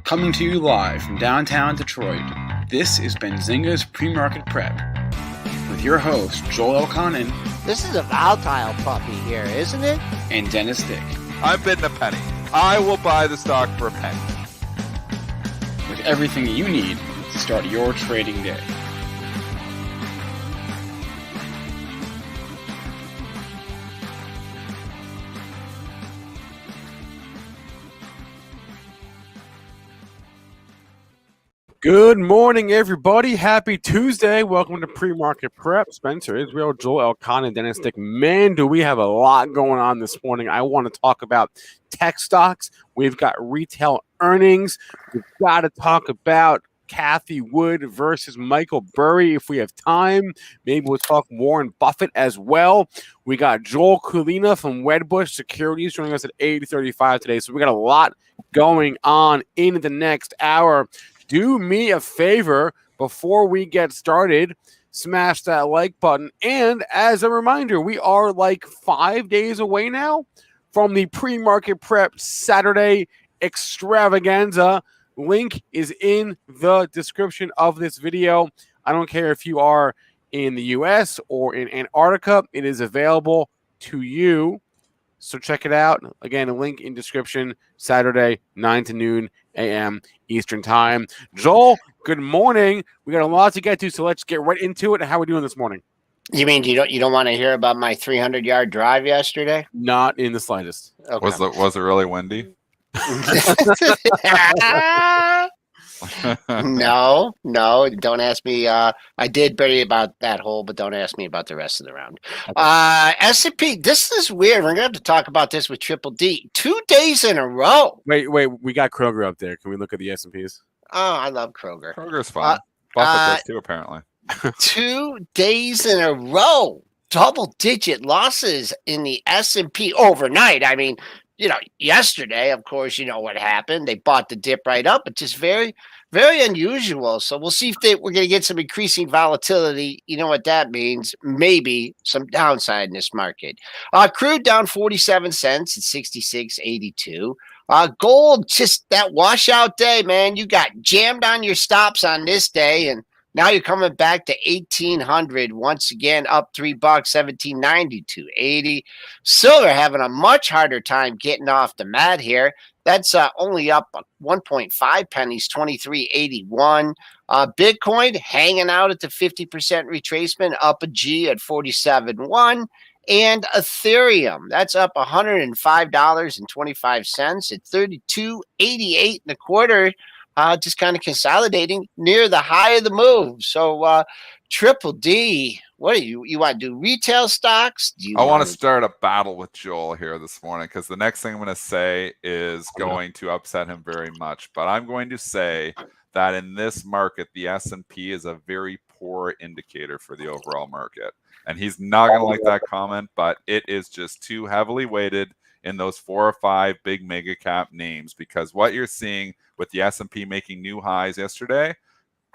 Coming to you live from downtown Detroit, this is Benzinga's Pre-Market Prep with your host, Joel Elconin. This is a volatile puppy here, isn't it? And Dennis Dick. I'm bidding a penny. I will buy the stock for a penny. With everything you need to start your trading day. Good morning, everybody. Happy Tuesday. Welcome to Pre-Market Prep. Spencer Israel, Joel Elconin, and Dennis Dick. Man, do we have a lot going on this morning. I want to talk about tech stocks. We've got retail earnings. We've got to talk about Cathie Wood versus Michael Burry if we have time. Maybe we'll talk Warren Buffett as well. We got Joel Kulina from Wedbush Securities joining us at 8:35 today. So we got a lot going on in the next hour. Do me a favor before we get started, smash that like button. And as a reminder, we are like 5 days away now from the Pre-Market Prep Saturday extravaganza. Link is in the description of this video. I don't care if you are in the US or in Antarctica, it is available to you. So check it out. Again, a link in description, Saturday, 9 to noon a.m. Eastern time. Joel, good morning. We got a lot to get to, so let's get right into it. How are we doing this morning? You mean you don't want to hear about my 300-yard drive yesterday? Not in the slightest. Okay. Was it really windy? No, don't ask me. I did Burry about that hole, but don't ask me about the rest of the round. S&P, this is weird. We're going to have to talk about this with Triple D. 2 days in a row. Wait, we got Kroger up there. Can we look at the S&Ps? Oh, I love Kroger. Kroger's fun. Buffett does too, apparently. 2 days in a row. Double-digit losses in the S&P overnight. I mean, yesterday, of course, you know what happened. They bought the dip right up. It's just very, very unusual. So we'll see if we're going to get some increasing volatility. You know what that means? Maybe some downside in this market. Crude down 47 cents at 66.82. Gold, just that washout day, man. You got jammed on your stops on this day, and now you're coming back to 1,800 once again, up $3, 17.92.80. Silver having a much harder time getting off the mat here. That's only up 1.5 pennies, 23.81. Bitcoin hanging out at the 50% retracement, up a G at 47.1. And Ethereum, that's up $105.25 at 32.88 and a quarter. Just kind of consolidating near the high of the move. So, Triple D, what do you want to do? Retail stocks? I want to start a battle with Joel here this morning because the next thing I'm going to say is going to upset him very much. But I'm going to say that in this market, the S&P is a very poor indicator for the overall market. And he's not going to like that comment, but it is just too heavily weighted in those 4 or 5 big mega cap names, because what you're seeing with the S&P making new highs yesterday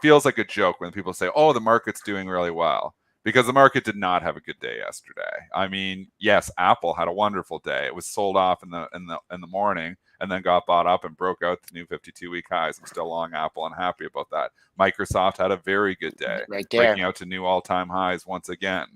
feels like a joke when people say, oh, the market's doing really well, because the market did not have a good day yesterday. I mean, yes, Apple had a wonderful day. It was sold off in the morning and then got bought up and broke out the new 52-week highs. I'm still long Apple and happy about that. Microsoft had a very good day, right there, breaking out to new all-time highs once again.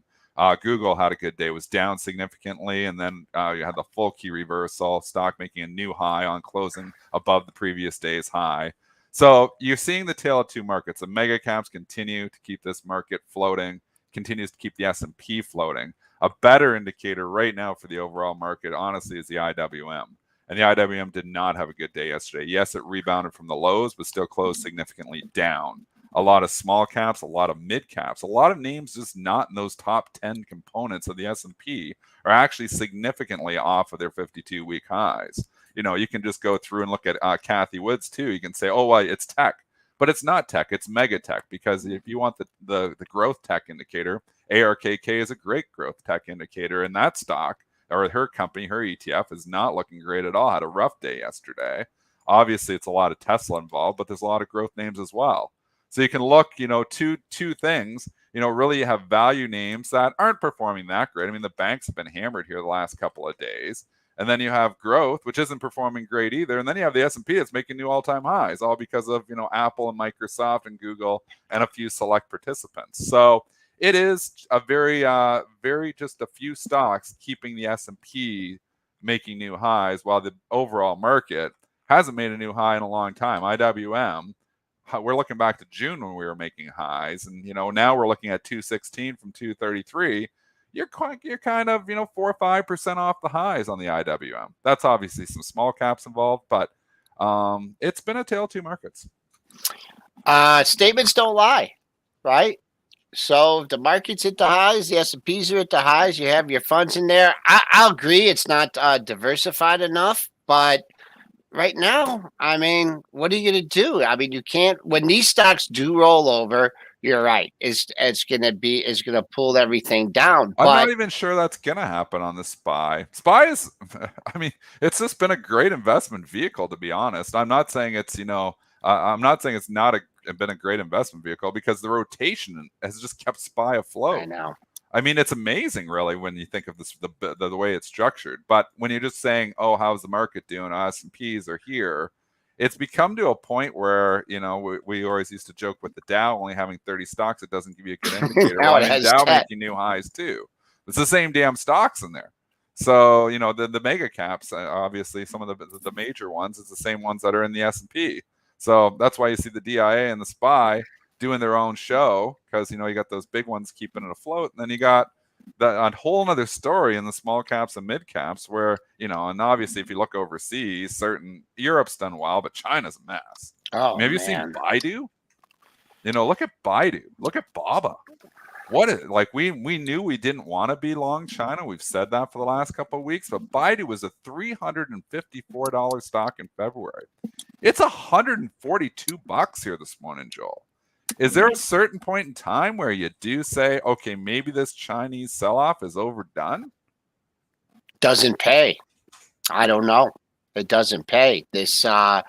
Google had a good day, was down significantly, and then you had the full key reversal, stock making a new high on closing above the previous day's high. So you're seeing the tale of two markets. The mega caps continue to keep this market floating, continues to keep the S&P floating. A better indicator right now for the overall market, honestly, is the IWM. And the IWM did not have a good day yesterday. Yes, it rebounded from the lows, but still closed significantly down. A lot of small caps, a lot of mid caps, a lot of names just not in those top 10 components of the S&P are actually significantly off of their 52-week highs. You can just go through and look at Cathie Woods too. You can say, oh, well, it's tech, but it's not tech. It's mega tech, because if you want the growth tech indicator, ARKK is a great growth tech indicator, and that stock, or her company, her ETF, is not looking great at all. Had a rough day yesterday. Obviously, it's a lot of Tesla involved, but there's a lot of growth names as well. So you can look, two things, really you have value names that aren't performing that great. I mean, the banks have been hammered here the last couple of days. And then you have growth, which isn't performing great either. And then you have the S&P that's making new all-time highs, all because of, Apple and Microsoft and Google and a few select participants. So it is a very just a few stocks keeping the S&P making new highs, while the overall market hasn't made a new high in a long time. IWM, we're looking back to June when we were making highs, and now we're looking at 216 from 233. You're kind of 4 or 5% off the highs on the IWM. That's obviously some small caps involved, but it's been a tale of two markets. Statements don't lie, right? So if the market's at the highs, the S&Ps are at the highs, you have your funds in there. I'll agree it's not diversified enough, but right now, I mean, what are you going to do? I mean, you can't, when these stocks do roll over, you're right. It's going to pull everything down. I'm not even sure that's going to happen on the SPY. SPY is, I mean, it's just been a great investment vehicle, to be honest. I'm not saying it's, I'm not saying it's not been a great investment vehicle, because the rotation has just kept SPY afloat. I know. I mean, it's amazing, really, when you think of this, the way it's structured. But when you're just saying, "Oh, how's the market doing? S&Ps are here," it's become to a point where we always used to joke with the Dow only having 30 stocks. It doesn't give you a good indicator. Now Well, it has Dow 10. making new highs too. It's the same damn stocks in there. So the mega caps, obviously some of the major ones, it's the same ones that are in the S&P. So that's why you see the DIA and the SPY doing their own show, because you got those big ones keeping it afloat, and then you got a whole other story in the small caps and mid caps, where and obviously if you look overseas, Europe's done well, but China's a mess. Oh, have you seen Baidu? Look at Baidu, look at Baba. We knew we didn't want to be long China. We've said that for the last couple of weeks, but Baidu was a $354 stock in February. It's $142 here this morning, Joel. Is there a certain point in time where you do say, okay, maybe this Chinese sell-off is overdone? Doesn't pay. I don't know. It doesn't pay. This, I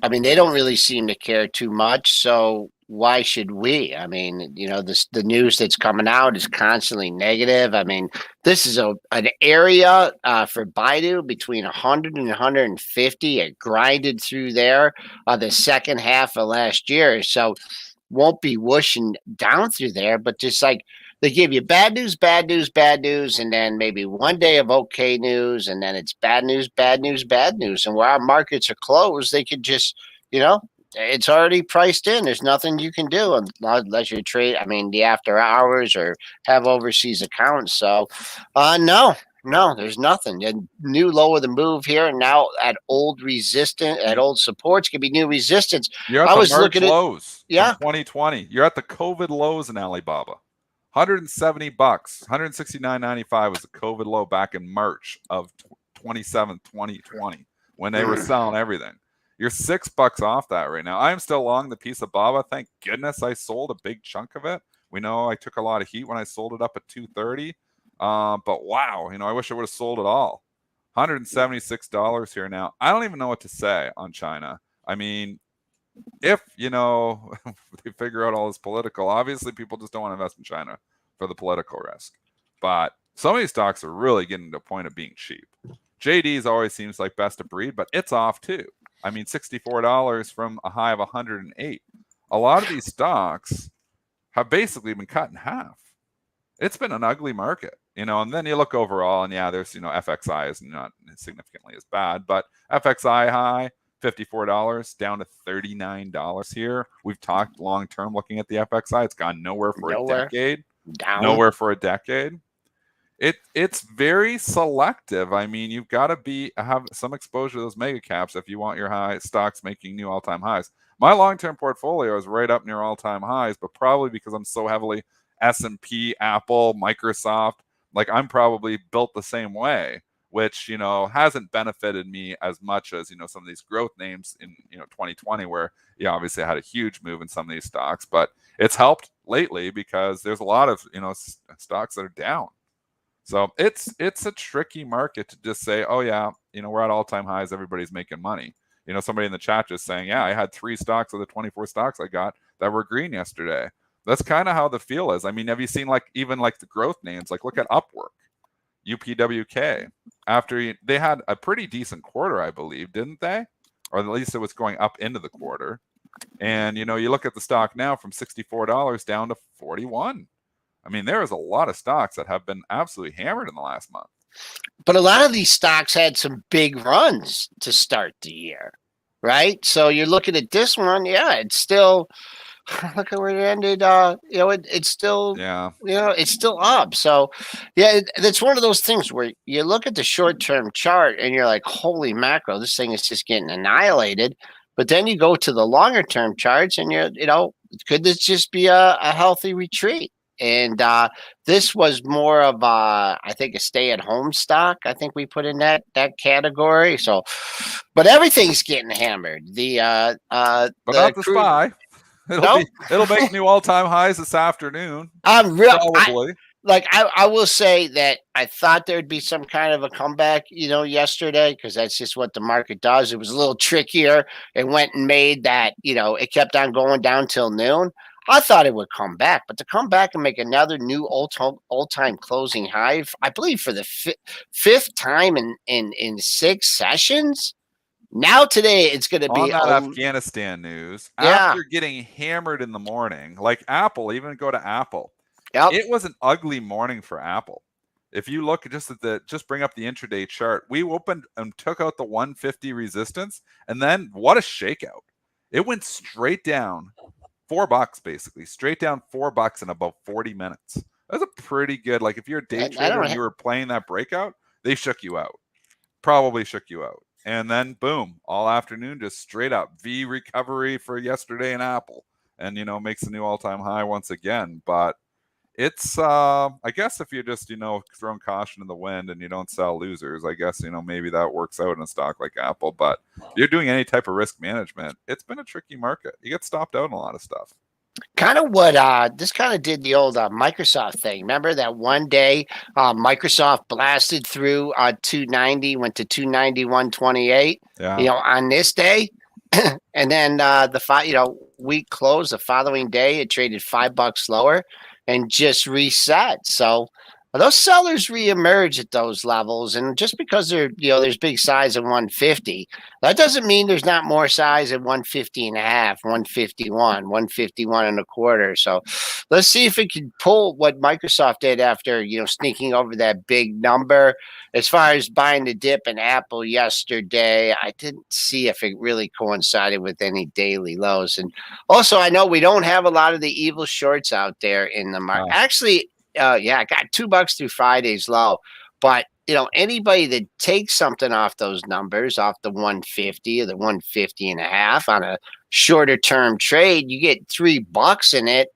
mean, they don't really seem to care too much. So why should we? I mean, the news that's coming out is constantly negative. I mean, this is an area for Baidu between 100 and 150. It grinded through there the second half of last year. So won't be whooshing down through there, but just like they give you bad news, bad news, bad news, and then maybe one day of okay news, and then it's bad news, bad news, bad news. And where our markets are closed, they could just, it's already priced in. There's nothing you can do unless you trade, the after hours or have overseas accounts. So, no, there's nothing. A new low of the move here, and now at old supports can be new resistance. You're at I the was March looking at lows. yeah. 2020. You're at the COVID lows in Alibaba. $170, $169.95 was the COVID low back in March of 2020, when they were selling everything. You're $6 off that right now. I'm still long the piece of Baba. Thank goodness I sold a big chunk of it. We know I took a lot of heat when I sold it up at 230. But wow, I wish I would have sold it all. $176 here now. I don't even know what to say on China. I mean, if they figure out all this political, obviously people just don't want to invest in China for the political risk. But some of these stocks are really getting to a point of being cheap. JD's always seems like best of breed, but it's off too. I mean, $64 from a high of 108. A lot of these stocks have basically been cut in half. It's been an ugly market, and then you look overall, and yeah, there's, FXI is not significantly as bad, but FXI high, $54 down to $39 here. We've talked long-term looking at the FXI. It's gone nowhere for a decade. Nowhere for a decade. It's very selective. I mean, you've got to have some exposure to those mega caps if you want your high stocks making new all-time highs. My long-term portfolio is right up near all-time highs, but probably because I'm so heavily S&P, Apple, Microsoft, like I'm probably built the same way, which, hasn't benefited me as much as, some of these growth names in, 2020, where, obviously I had a huge move in some of these stocks, but it's helped lately because there's a lot of, stocks that are down. So it's a tricky market to just say, oh yeah, we're at all-time highs, everybody's making money. Somebody in the chat just saying, yeah, I had 3 stocks of the 24 stocks I got that were green yesterday. That's kind of how the feel is. I mean, have you seen even the growth names? Like look at Upwork. UPWK after they had a pretty decent quarter, I believe, didn't they? Or at least it was going up into the quarter. And, you look at the stock now from $64 down to 41. I mean, there is a lot of stocks that have been absolutely hammered in the last month. But a lot of these stocks had some big runs to start the year, right? So you're looking at this one, yeah, it's still look at where it ended. It's still, it's still up. So, yeah, it's one of those things where you look at the short-term chart and you're like, holy mackerel, this thing is just getting annihilated. But then you go to the longer-term charts and could this just be a healthy retreat? And this was more of I think a stay-at-home stock. I think we put in that category. So, but everything's getting hammered. But not the SPY. It'll make new all-time highs this afternoon. Probably. I will say that I thought there'd be some kind of a comeback, yesterday, because that's just what the market does. It was a little trickier. It went and made that, it kept on going down till noon. I thought it would come back, but to come back and make another new all-time closing high, I believe for the fifth time in 6 sessions. Now today it's going to be on that Afghanistan news. After getting hammered in the morning, like Apple, even go to Apple. Yep. It was an ugly morning for Apple. If you look just bring up the intraday chart, we opened and took out the 150 resistance, and then what a shakeout! It went straight down $4 basically, straight down $4 in about 40 minutes. That's a pretty good. Like if you're a day trader and you were playing that breakout, they shook you out. Probably shook you out. And then boom, all afternoon, just straight up V recovery for yesterday in Apple, and makes a new all-time high once again. But it's I guess if you're just throwing caution in the wind and you don't sell losers, I guess maybe that works out in a stock like Apple. But if you're doing any type of risk management, it's been a tricky market. You get stopped out on a lot of stuff. Kind of what this kind of did the old Microsoft thing. Remember that one day Microsoft blasted through 290, went to 291.28. Yeah. On this day, and then week close the following day, it traded $5 lower and just reset. So those sellers reemerge at those levels, and just because there's big size at 150, that doesn't mean there's not more size at 150 and a half, 151, 151 and a quarter. So let's see if it can pull what Microsoft did after sneaking over that big number. As far as buying the dip in Apple yesterday, I didn't see if it really coincided with any daily lows. And also, I know we don't have a lot of the evil shorts out there in the market. Actually, I got $2 through Friday's low, but anybody that takes something off those numbers, off the 150 or the 150 and a half on a shorter term trade, you get $3 in it.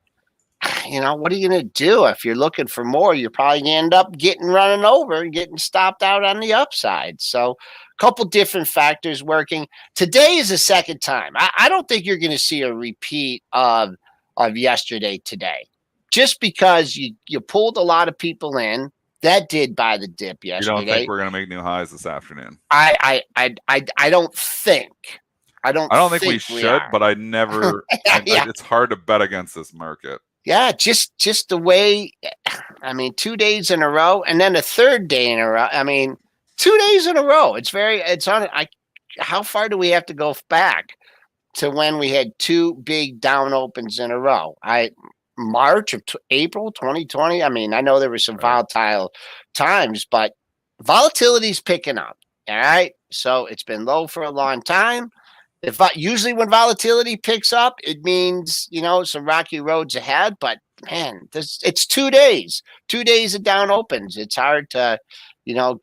What are you going to do? If you're looking for more, you're probably going to end up running over and getting stopped out on the upside. So a couple different factors working. Today is the second time. I don't think you're going to see a repeat of yesterday today. Just because you pulled a lot of people in, that did buy the dip yesterday. You don't think we're going to make new highs this afternoon? I don't think. I don't think we should, but I never. It's hard to bet against this market. Yeah, just the way. 2 days in a row, and then a third day in a row. 2 days in a row. It's on. How far do we have to go back to when we had 2 big down opens in a row? March of April 2020. I know there were some volatile times, but volatility's picking up. All right. So it's been low for a long time. Usually when volatility picks up, it means, some rocky roads ahead. But man, it's 2 days, 2 days of down opens. It's hard to,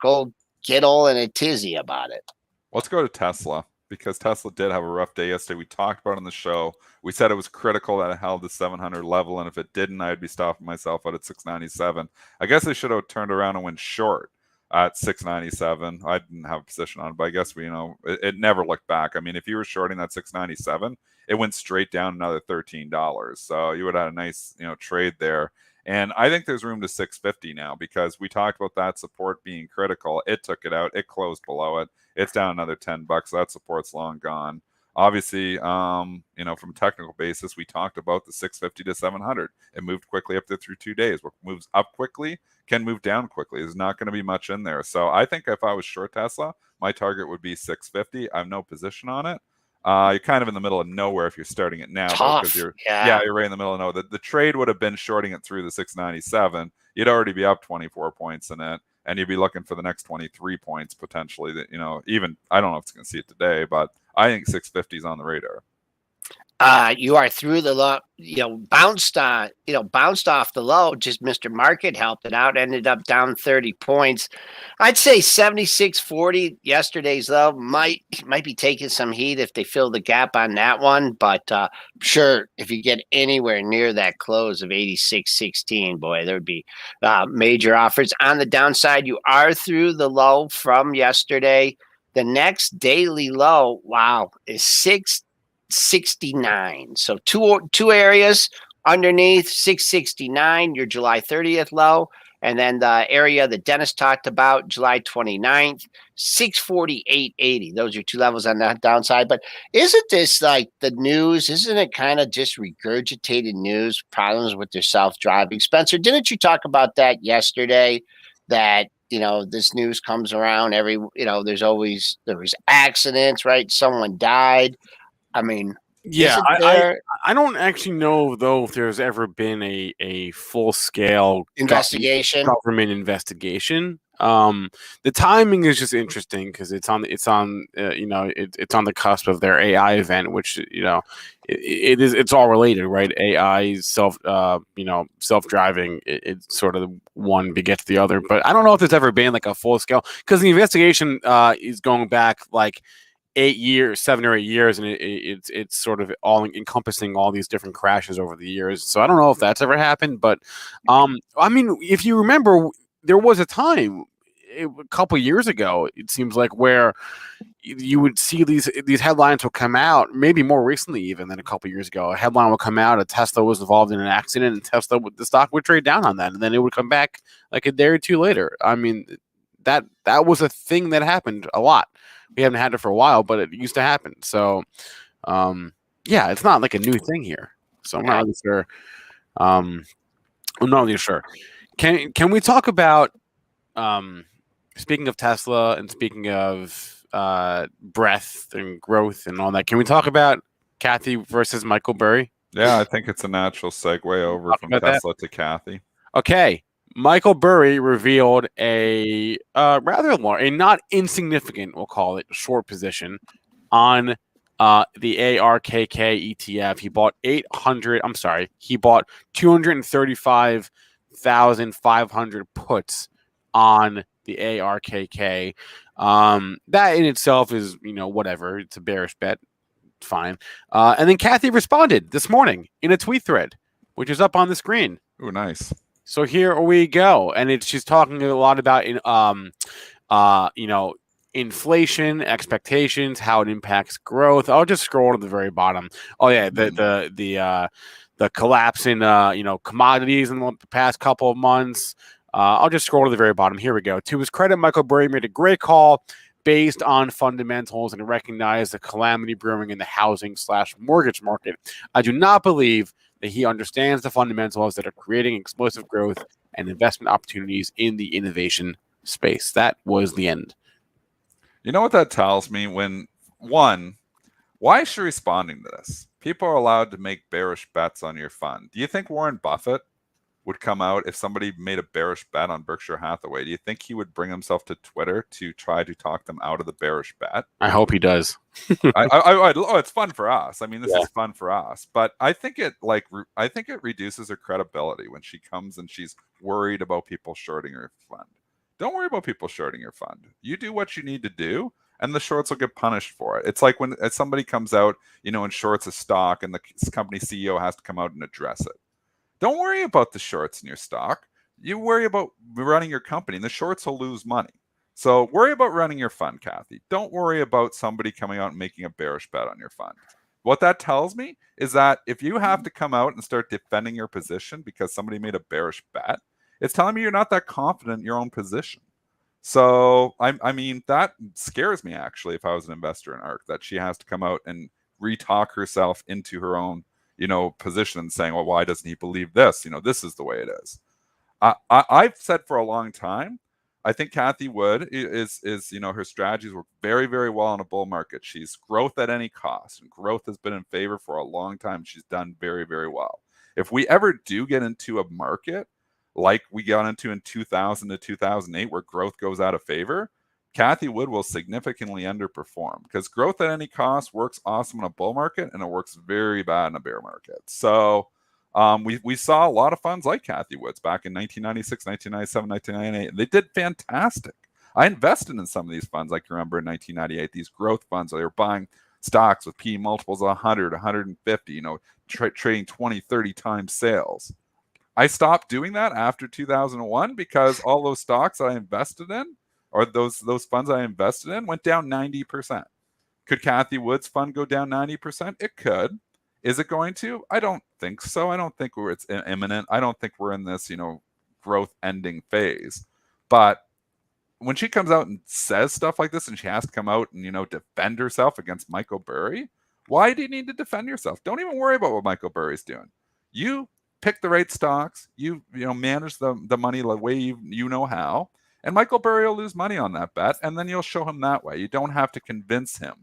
go get all in a tizzy about it. Let's go to Tesla, because Tesla did have a rough day yesterday. We talked about it on the show. We said it was critical that it held the 700 level, and if it didn't, I'd be stopping myself out at 697. I guess they should have turned around and went short at 697. I didn't have a position on it, but I guess it never looked back. If you were shorting that 697, it went straight down another $13. So you would have had a nice, trade there. And I think there's room to 650 now, because we talked about that support being critical. It took it out. It closed below it. It's down another $10. That support's long gone. Obviously, from a technical basis, we talked about the 650 to 700. It moved quickly up there through 2 days. What moves up quickly can move down quickly. There's not going to be much in there. So I think if I was short Tesla, my target would be 650. I have no position on it. You're kind of in the middle of nowhere if you're starting it now, because Tough. you're Yeah. you're right in the middle of nowhere. The trade would have been shorting it through the 697. You'd already be up 24 points in it, and you'd be looking for the next 23 points potentially. That even I don't know if it's going to see it today, but I think 650 is on the radar. You are through the low, bounced off the low. Just Mr. Market helped it out, ended up down 30 points. I'd say 76.40 yesterday's low might be taking some heat if they fill the gap on that one. But sure, if you get anywhere near that close of 86.16, boy, there would be major offers. On the downside, you are through the low from yesterday. The next daily low, wow, is 669. So two areas underneath 669, your July 30th low, and then the area that Dennis talked about, July 29th, 648.80. Those are two levels on the downside. But isn't this like the news? Isn't it kind of just regurgitated news? Problems with their self-driving. Spencer, didn't you talk about that yesterday? That this news comes around there was accidents, right? Someone died. I mean, Yeah, there I don't actually know though if there's ever been a full scale investigation? government investigation. The timing is just interesting because it's on it's on the cusp of their AI event, which it's all related, right? AI self-driving. It's sort of one begets the other, but I don't know if there's ever been like a full scale, because the investigation is going back like 7 or 8 years, and it's sort of all encompassing all these different crashes over the years. So I don't know if that's ever happened, but I mean, if you remember, there was a time a couple years ago, it seems like, where you would see these headlines will come out, maybe more recently even than a couple years ago. A headline will come out, a Tesla was involved in an accident, and the stock would trade down on that, and then it would come back like a day or two later. I mean, that was a thing that happened a lot. We haven't had it for a while, but it used to happen. So, yeah, it's not like a new thing here. So I'm not really sure. I'm not really sure. Can we talk about, speaking of Tesla and speaking of breadth and growth and all that, can we talk about Cathie versus Michael Burry? Yeah, I think it's a natural segue over from Tesla to Cathie. Okay. Michael Burry revealed a rather large, a not insignificant, we'll call it, short position on the ARKK ETF. He bought 235,500 puts on the ARKK. That in itself is, whatever. It's a bearish bet. Fine. And then Cathie responded this morning in a tweet thread, which is up on the screen. Oh, nice. So here we go, and she's talking a lot about inflation expectations, how it impacts growth. I'll just scroll to the very bottom. Oh yeah, the collapse in commodities in the past couple of months. I'll just scroll to the very bottom. Here we go. To his credit, Michael Burry made a great call based on fundamentals and recognized the calamity brewing in the housing/mortgage market. I do not believe that he understands the fundamentals that are creating explosive growth and investment opportunities in the innovation space. That was the end. You know what that tells me? Why is she responding to this? People are allowed to make bearish bets on your fund. Do you think Warren Buffett would come out if somebody made a bearish bet on Berkshire Hathaway? Do you think he would bring himself to Twitter to try to talk them out of the bearish bet? I hope he does. It's fun for us. I mean, this is fun for us, but I think it reduces her credibility when she comes and she's worried about people shorting her fund. Don't worry about people shorting your fund. You do what you need to do, and the shorts will get punished for it. It's like when somebody comes out, and shorts a stock, and the company CEO has to come out and address it. Don't worry about the shorts in your stock. You worry about running your company, and the shorts will lose money. So worry about running your fund, Cathie. Don't worry about somebody coming out and making a bearish bet on your fund. What that tells me is that if you have to come out and start defending your position because somebody made a bearish bet, it's telling me you're not that confident in your own position. So, I mean, that scares me, actually, if I was an investor in ARK, that she has to come out and re-talk herself into her own, position, saying, well, why doesn't he believe this? This is the way it is. I've said for a long time, I think Cathie Wood is her strategies work very, very well in a bull market. She's growth at any cost, and growth has been in favor for a long time. She's done very, very well. If we ever do get into a market like we got into in 2000 to 2008, where growth goes out of favor, Cathie Wood will significantly underperform, because growth at any cost works awesome in a bull market, and it works very bad in a bear market. So we saw a lot of funds like Cathie Wood's back in 1996, 1997, 1998. And they did fantastic. I invested in some of these funds, I can remember, in 1998, these growth funds. They were buying stocks with P multiples of 100, 150, trading 20, 30 times sales. I stopped doing that after 2001 because all those stocks I invested in, or those funds I invested in, went down 90%. Could Cathie Wood's fund go down 90%? It could. Is it going to? I don't think so. I don't think it's imminent. I don't think we're in this, growth ending phase. But when she comes out and says stuff like this, and she has to come out and, defend herself against Michael Burry, why do you need to defend yourself? Don't even worry about what Michael Burry's doing. You pick the right stocks. You manage the money the way you know how. And Michael Burry will lose money on that bet, and then you'll show him that way. You don't have to convince him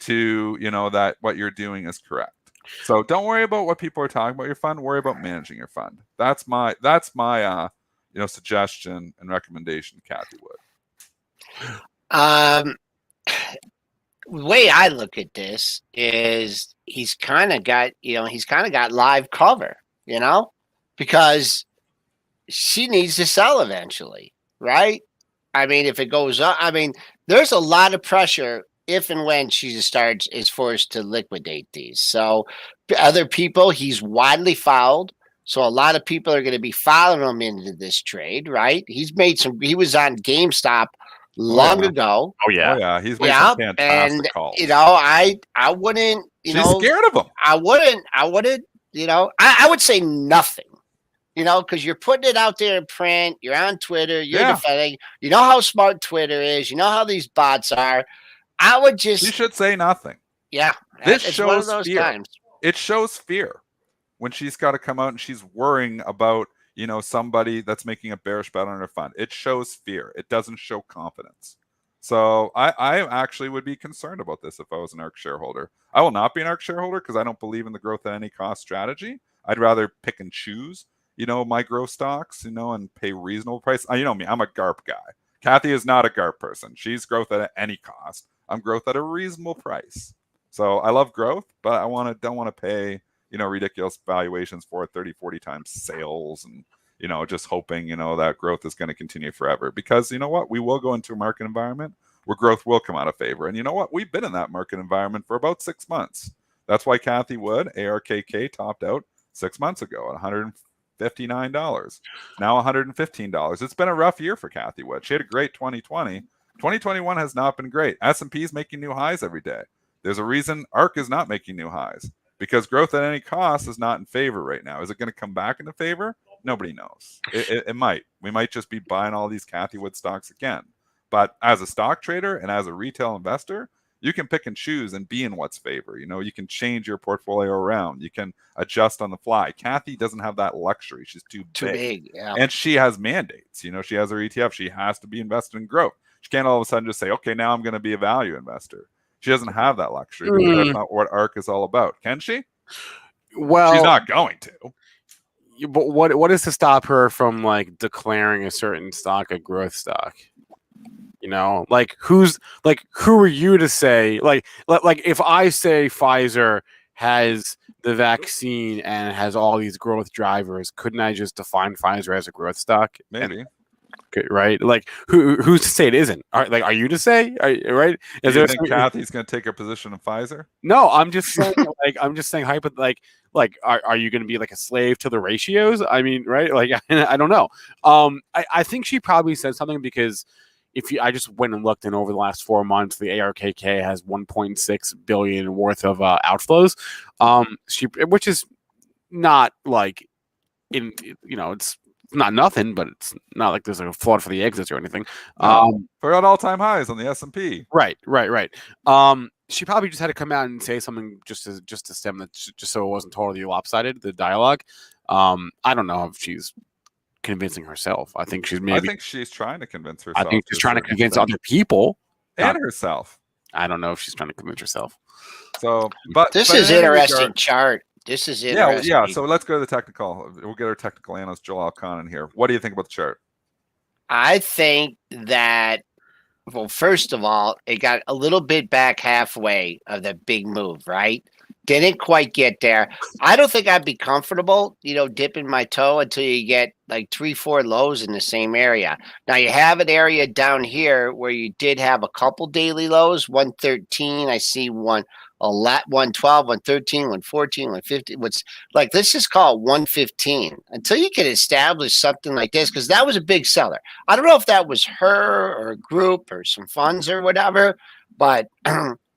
to, that what you're doing is correct. So don't worry about what people are talking about your fund. Worry about managing your fund. That's my suggestion and recommendation to Cathie Wood. The way I look at this is he's kind of got live cover, because she needs to sell eventually, right? I mean, if it goes up, there's a lot of pressure if and when she is forced to liquidate these. So other people, he's widely followed. So a lot of people are going to be following him into this trade, right? He was on GameStop long ago. Oh yeah. He's made some fantastic calls. I wouldn't, She's scared of him. I wouldn't, I would say nothing. Because you're putting it out there in print, you're on Twitter, you're defending, you know how smart Twitter is, you know how these bots are. I would just... You should say nothing. Yeah. This shows fear. Times. It shows fear when she's got to come out and she's worrying about, somebody that's making a bearish bet on her fund. It shows fear. It doesn't show confidence. So I actually would be concerned about this if I was an ARK shareholder. I will not be an ARK shareholder because I don't believe in the growth at any cost strategy. I'd rather pick and choose, my growth stocks, and pay reasonable price. You know me, I'm a GARP guy. Cathie is not a GARP person. She's growth at any cost. I'm growth at a reasonable price. So I love growth, but I don't want to pay, ridiculous valuations for 30, 40 times sales and, just hoping, that growth is going to continue forever. Because you know what? We will go into a market environment where growth will come out of favor. And you know what? We've been in that market environment for about 6 months. That's why Cathie Wood, ARKK, topped out 6 months ago at $159. Now $115. It's been a rough year for Cathie Wood. She had a great 2020. 2021 has not been great. S&P is making new highs every day. There's a reason ARK is not making new highs, because growth at any cost is not in favor right now. Is it going to come back into favor? Nobody knows. It might. We might just be buying all these Cathie Wood stocks again. But as a stock trader and as a retail investor, you can pick and choose and be in what's favor. You can change your portfolio around. You can adjust on the fly. Cathie doesn't have that luxury. She's too big. Yeah. And she has mandates. She has her ETF. She has to be invested in growth. She can't all of a sudden just say, okay, now I'm going to be a value investor. She doesn't have that luxury. That's not what ARK is all about. Can she? Well, she's not going to. But what is to stop her from declaring a certain stock a growth stock? Who are you to say, if I say Pfizer has the vaccine and has all these growth drivers, couldn't I just define Pfizer as a growth stock? Maybe. Right? Who's to say it isn't? Are you to say? Right? Is there think Cathie's going to take a position in Pfizer? No, I'm just saying. Are you going to be a slave to the ratios? Right? I don't know. I think she probably said something because I just went and looked, and over the last 4 months, the ARKK has 1.6 billion worth of outflows. Which is not it's not nothing, but it's not like there's a flood for the exits or anything. We're at all-time highs on the S&P. Right. she probably just had to come out and say something just to stem that, just so it wasn't totally lopsided, the dialogue. I don't know if she's convincing herself. I think she's I think she's trying to convince herself. I think she's trying to convince other people and herself. I don't know if she's trying to convince herself. So, this is interesting chart. This is interesting. Yeah. So let's go to the technical. We'll get our technical analyst Joel Elconin here. What do you think about the chart? I think that, well, first of all, it got a little bit back halfway of the big move, right? Didn't quite get there. I don't think I'd be comfortable, dipping my toe until you get like 3-4 lows in the same area. Now you have an area down here where you did have a couple daily lows, 113. I see 112, 113, 114, 150. Let's just call it 115 until you can establish something like this, because that was a big seller. I don't know if that was her or a group or some funds or whatever, but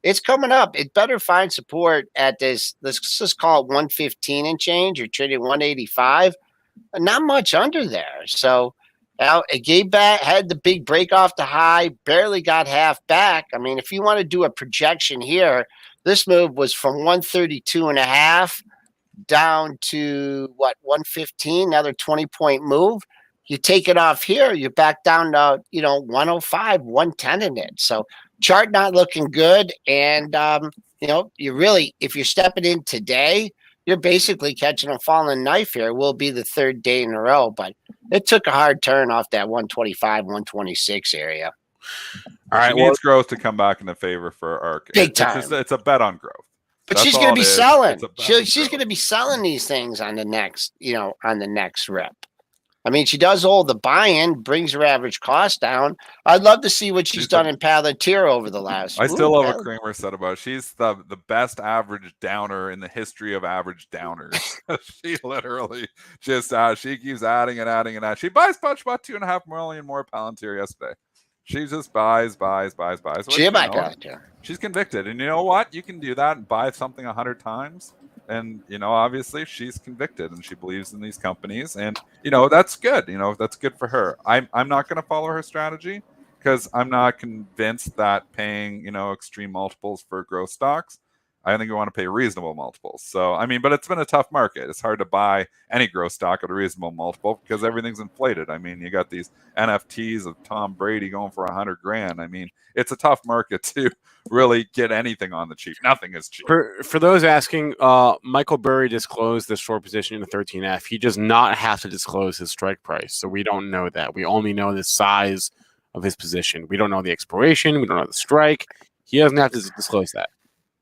it's coming up. It better find support at this. Let's just call it 115 and change. You're trading 185. Not much under there. So now it gave back, had the big break off the high, barely got half back. I mean, if you want to do a projection here, this move was from 132.5 down to 115, another 20-point move. You take it off here, you're back down to 105, 110 in it. So chart not looking good. And you really, if you're stepping in today, you're basically catching a falling knife here. It will be the third day in a row, but it took a hard turn off that 125, 126 area. All right, needs growth to come back in the favor for ARK. Big time. It's a bet on growth. But she's going to be selling. She's going to be selling these things on the next, on the next rep. I mean, she does all the buy-in, brings her average cost down. I'd love to see what she's done in Palantir over the last. I still love what Kramer said about it. She's the best average downer in the history of average downers. She literally just she keeps adding and adding and adding. She buys about 2.5 million more Palantir yesterday. She just buys. She's convicted. And you know what? You can do that and buy something 100 times. And, obviously she's convicted and she believes in these companies. And, that's good. That's good for her. I'm not going to follow her strategy because I'm not convinced that paying, extreme multiples for growth stocks. I think we want to pay reasonable multiples. So, but it's been a tough market. It's hard to buy any growth stock at a reasonable multiple because everything's inflated. You got these NFTs of Tom Brady going for $100,000. It's a tough market to really get anything on the cheap. Nothing is cheap. For those asking, Michael Burry disclosed the short position in the 13F. He does not have to disclose his strike price. So we don't know that. We only know the size of his position. We don't know the expiration. We don't know the strike. He doesn't have to disclose that.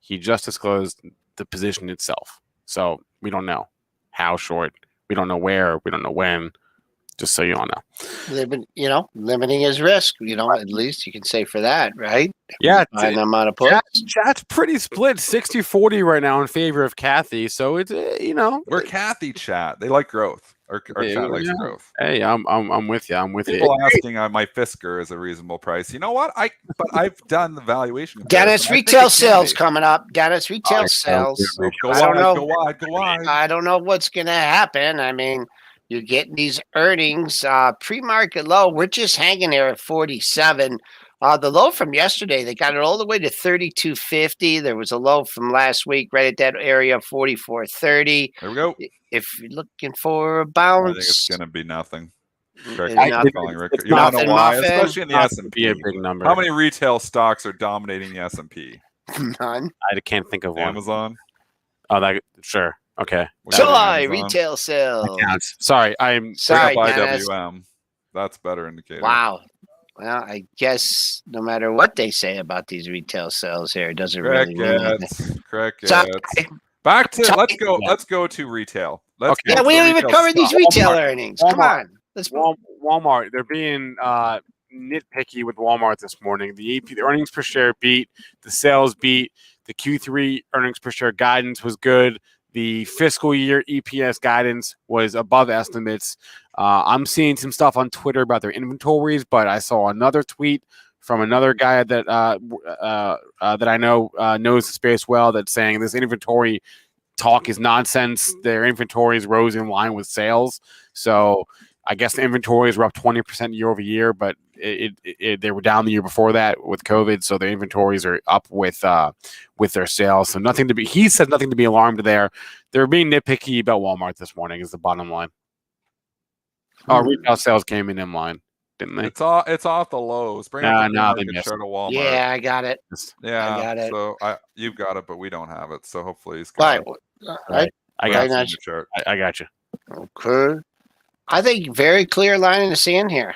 He just disclosed the position itself. So we don't know how short. We don't know where. We don't know when. Just so you all know. Limiting his risk. At least you can say for that, right? Yeah. An amount of puts. Chat's pretty split, 60-40 right now in favor of Cathie. So it's, We're Cathie chat. They like growth. Our chat likes growth. Hey, I'm with you. People asking my Fisker is a reasonable price. You know what? I've done the valuation. Dennis, retail sales coming up. Dennis, retail sales. Go wide. I don't know what's going to happen. You're getting these earnings, pre-market low. We're just hanging there at 47. The low from yesterday, they got it all the way to 32.50. There was a low from last week right at that area, 44.30. There we go. If you're looking for a bounce, I think it's going to to be nothing. You Nothing. want to know why? Especially in the S&P. A big number. How many retail stocks are dominating the S&P? None. I can't think of one. Amazon? Oh, sure. Okay. July retail sales. Sorry, I'm sorry. IWM. That's better indicator. Wow. Well, I guess no matter what they say about these retail sales here, it doesn't really mean Crickets. Back to let's go to retail. We haven't even covered these retail earnings. Come on. Let's Walmart. They're being nitpicky with Walmart this morning. The earnings per share beat, the sales beat, the Q3 earnings per share guidance was good. The fiscal year EPS guidance was above estimates. I'm seeing some stuff on Twitter about their inventories, but I saw another tweet from another guy that I know knows the space well that's saying this inventory talk is nonsense. Their inventories rose in line with sales. So I guess the inventories were up 20% year over year, but they were down the year before that with COVID, so the inventories are up with their sales. So nothing to be. He said nothing to be alarmed there. They're being nitpicky about Walmart this morning. Is the bottom line. Retail sales came in line, didn't they? It's off the lows. Bring up the they market missed. chart of Walmart. Yeah, I got it. Yeah, I got it. So you've got it, but we don't have it. So hopefully he's Right. got I got the chart. I got you. Okay. I think very clear line in the sand here.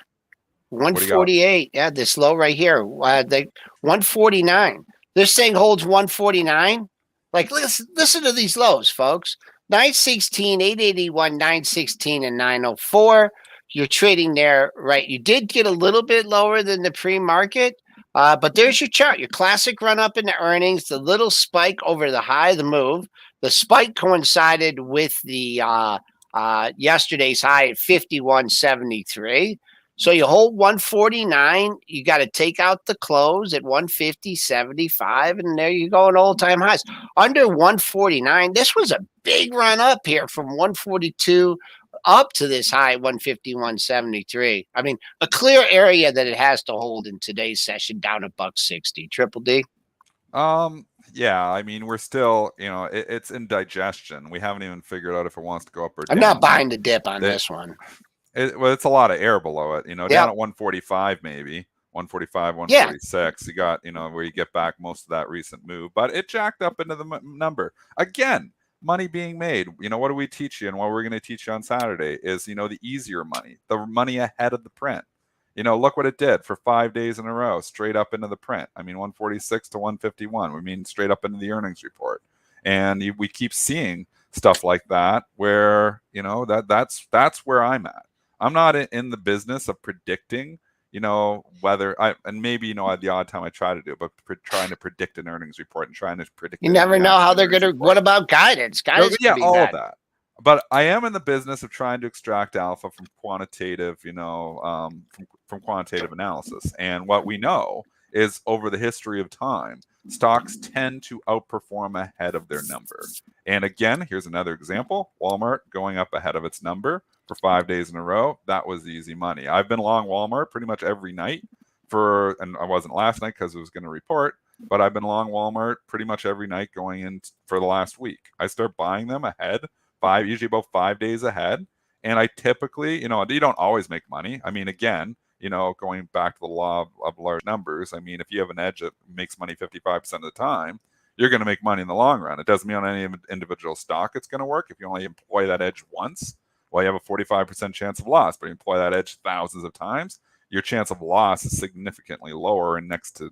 148. Yeah, this low right here. 149. This thing holds 149. Like, listen to these lows, folks. 916, 881, 916, and 904. You're trading there, right? You did get a little bit lower than the pre-market, but there's your chart, your classic run up in the earnings, the little spike over the high of the move. The spike coincided with the yesterday's high at 51.73. So you hold 149. You got to take out the close at 150.75, and there you go, an all-time highs. Under 149, this was a big run up here from 142 up to this high 151.73. I mean, a clear area that it has to hold in today's session down at $160. Triple D. Yeah, I mean, we're still, it's in digestion. We haven't even figured out if it wants to go up or down. I'm not buying the dip on this one. It's a lot of air below it, down at 145 maybe, 145, 146. You got, where you get back most of that recent move, but it jacked up into the number. Again, money being made. What do we teach you? And what we're going to teach you on Saturday is, the easier money, the money ahead of the print. Look what it did for 5 days in a row, straight up into the print. I mean, 146 to 151. We mean straight up into the earnings report. And we keep seeing stuff like that where, that's where I'm at. I'm not in the business of predicting, whether and maybe, at the odd time I try to do it, but trying to predict an earnings report and trying to predict. You never know how they're going to. What about guidance? Guidance, yeah, all of that. But I am in the business of trying to extract alpha from quantitative, from quantitative analysis. And what we know is over the history of time, stocks tend to outperform ahead of their number. And again, here's another example. Walmart going up ahead of its number for 5 days in a row. That was easy money. I've been long Walmart pretty much every night and I wasn't last night because it was going to report, but I've been long Walmart pretty much every night going in for the last week. I start buying them ahead, usually about 5 days ahead. And I typically, you don't always make money. I mean, again, going back to the law of large numbers, I mean, if you have an edge that makes money 55% of the time, you're going to make money in the long run. It doesn't mean on any individual stock it's going to work. If you only employ that edge once, well, you have a 45% chance of loss, but you employ that edge thousands of times, your chance of loss is significantly lower and next to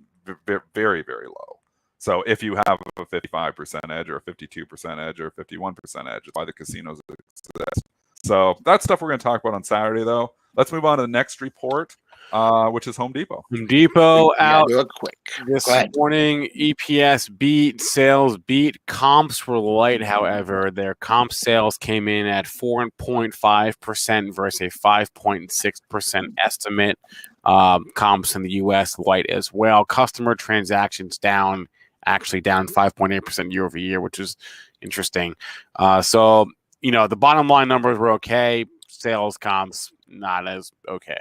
very, very low. So if you have a 55% edge or a 52% edge or a 51% edge, it's why the casinos exist. So that's stuff we're going to talk about on Saturday, though. Let's move on to the next report, which is Home Depot. Home Depot out real quick this morning. EPS beat, sales beat, comps were light. However, their comp sales came in at 4.5% versus a 5.6% estimate. Comps in the U.S. light as well. Customer transactions down 5.8% year over year, which is interesting. So the bottom line numbers were okay. Sales comps not as okay.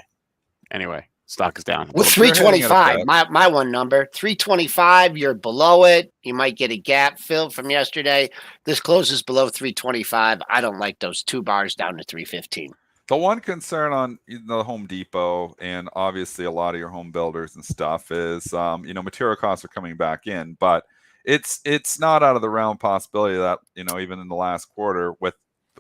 Anyway, stock is down. With 325, my one number, 325, you're below it. You might get a gap fill from yesterday. This closes below 325. I don't like those 2 bars down to 315. The one concern on the Home Depot and obviously a lot of your home builders and stuff is, material costs are coming back in, but it's not out of the realm possibility that, even in the last quarter with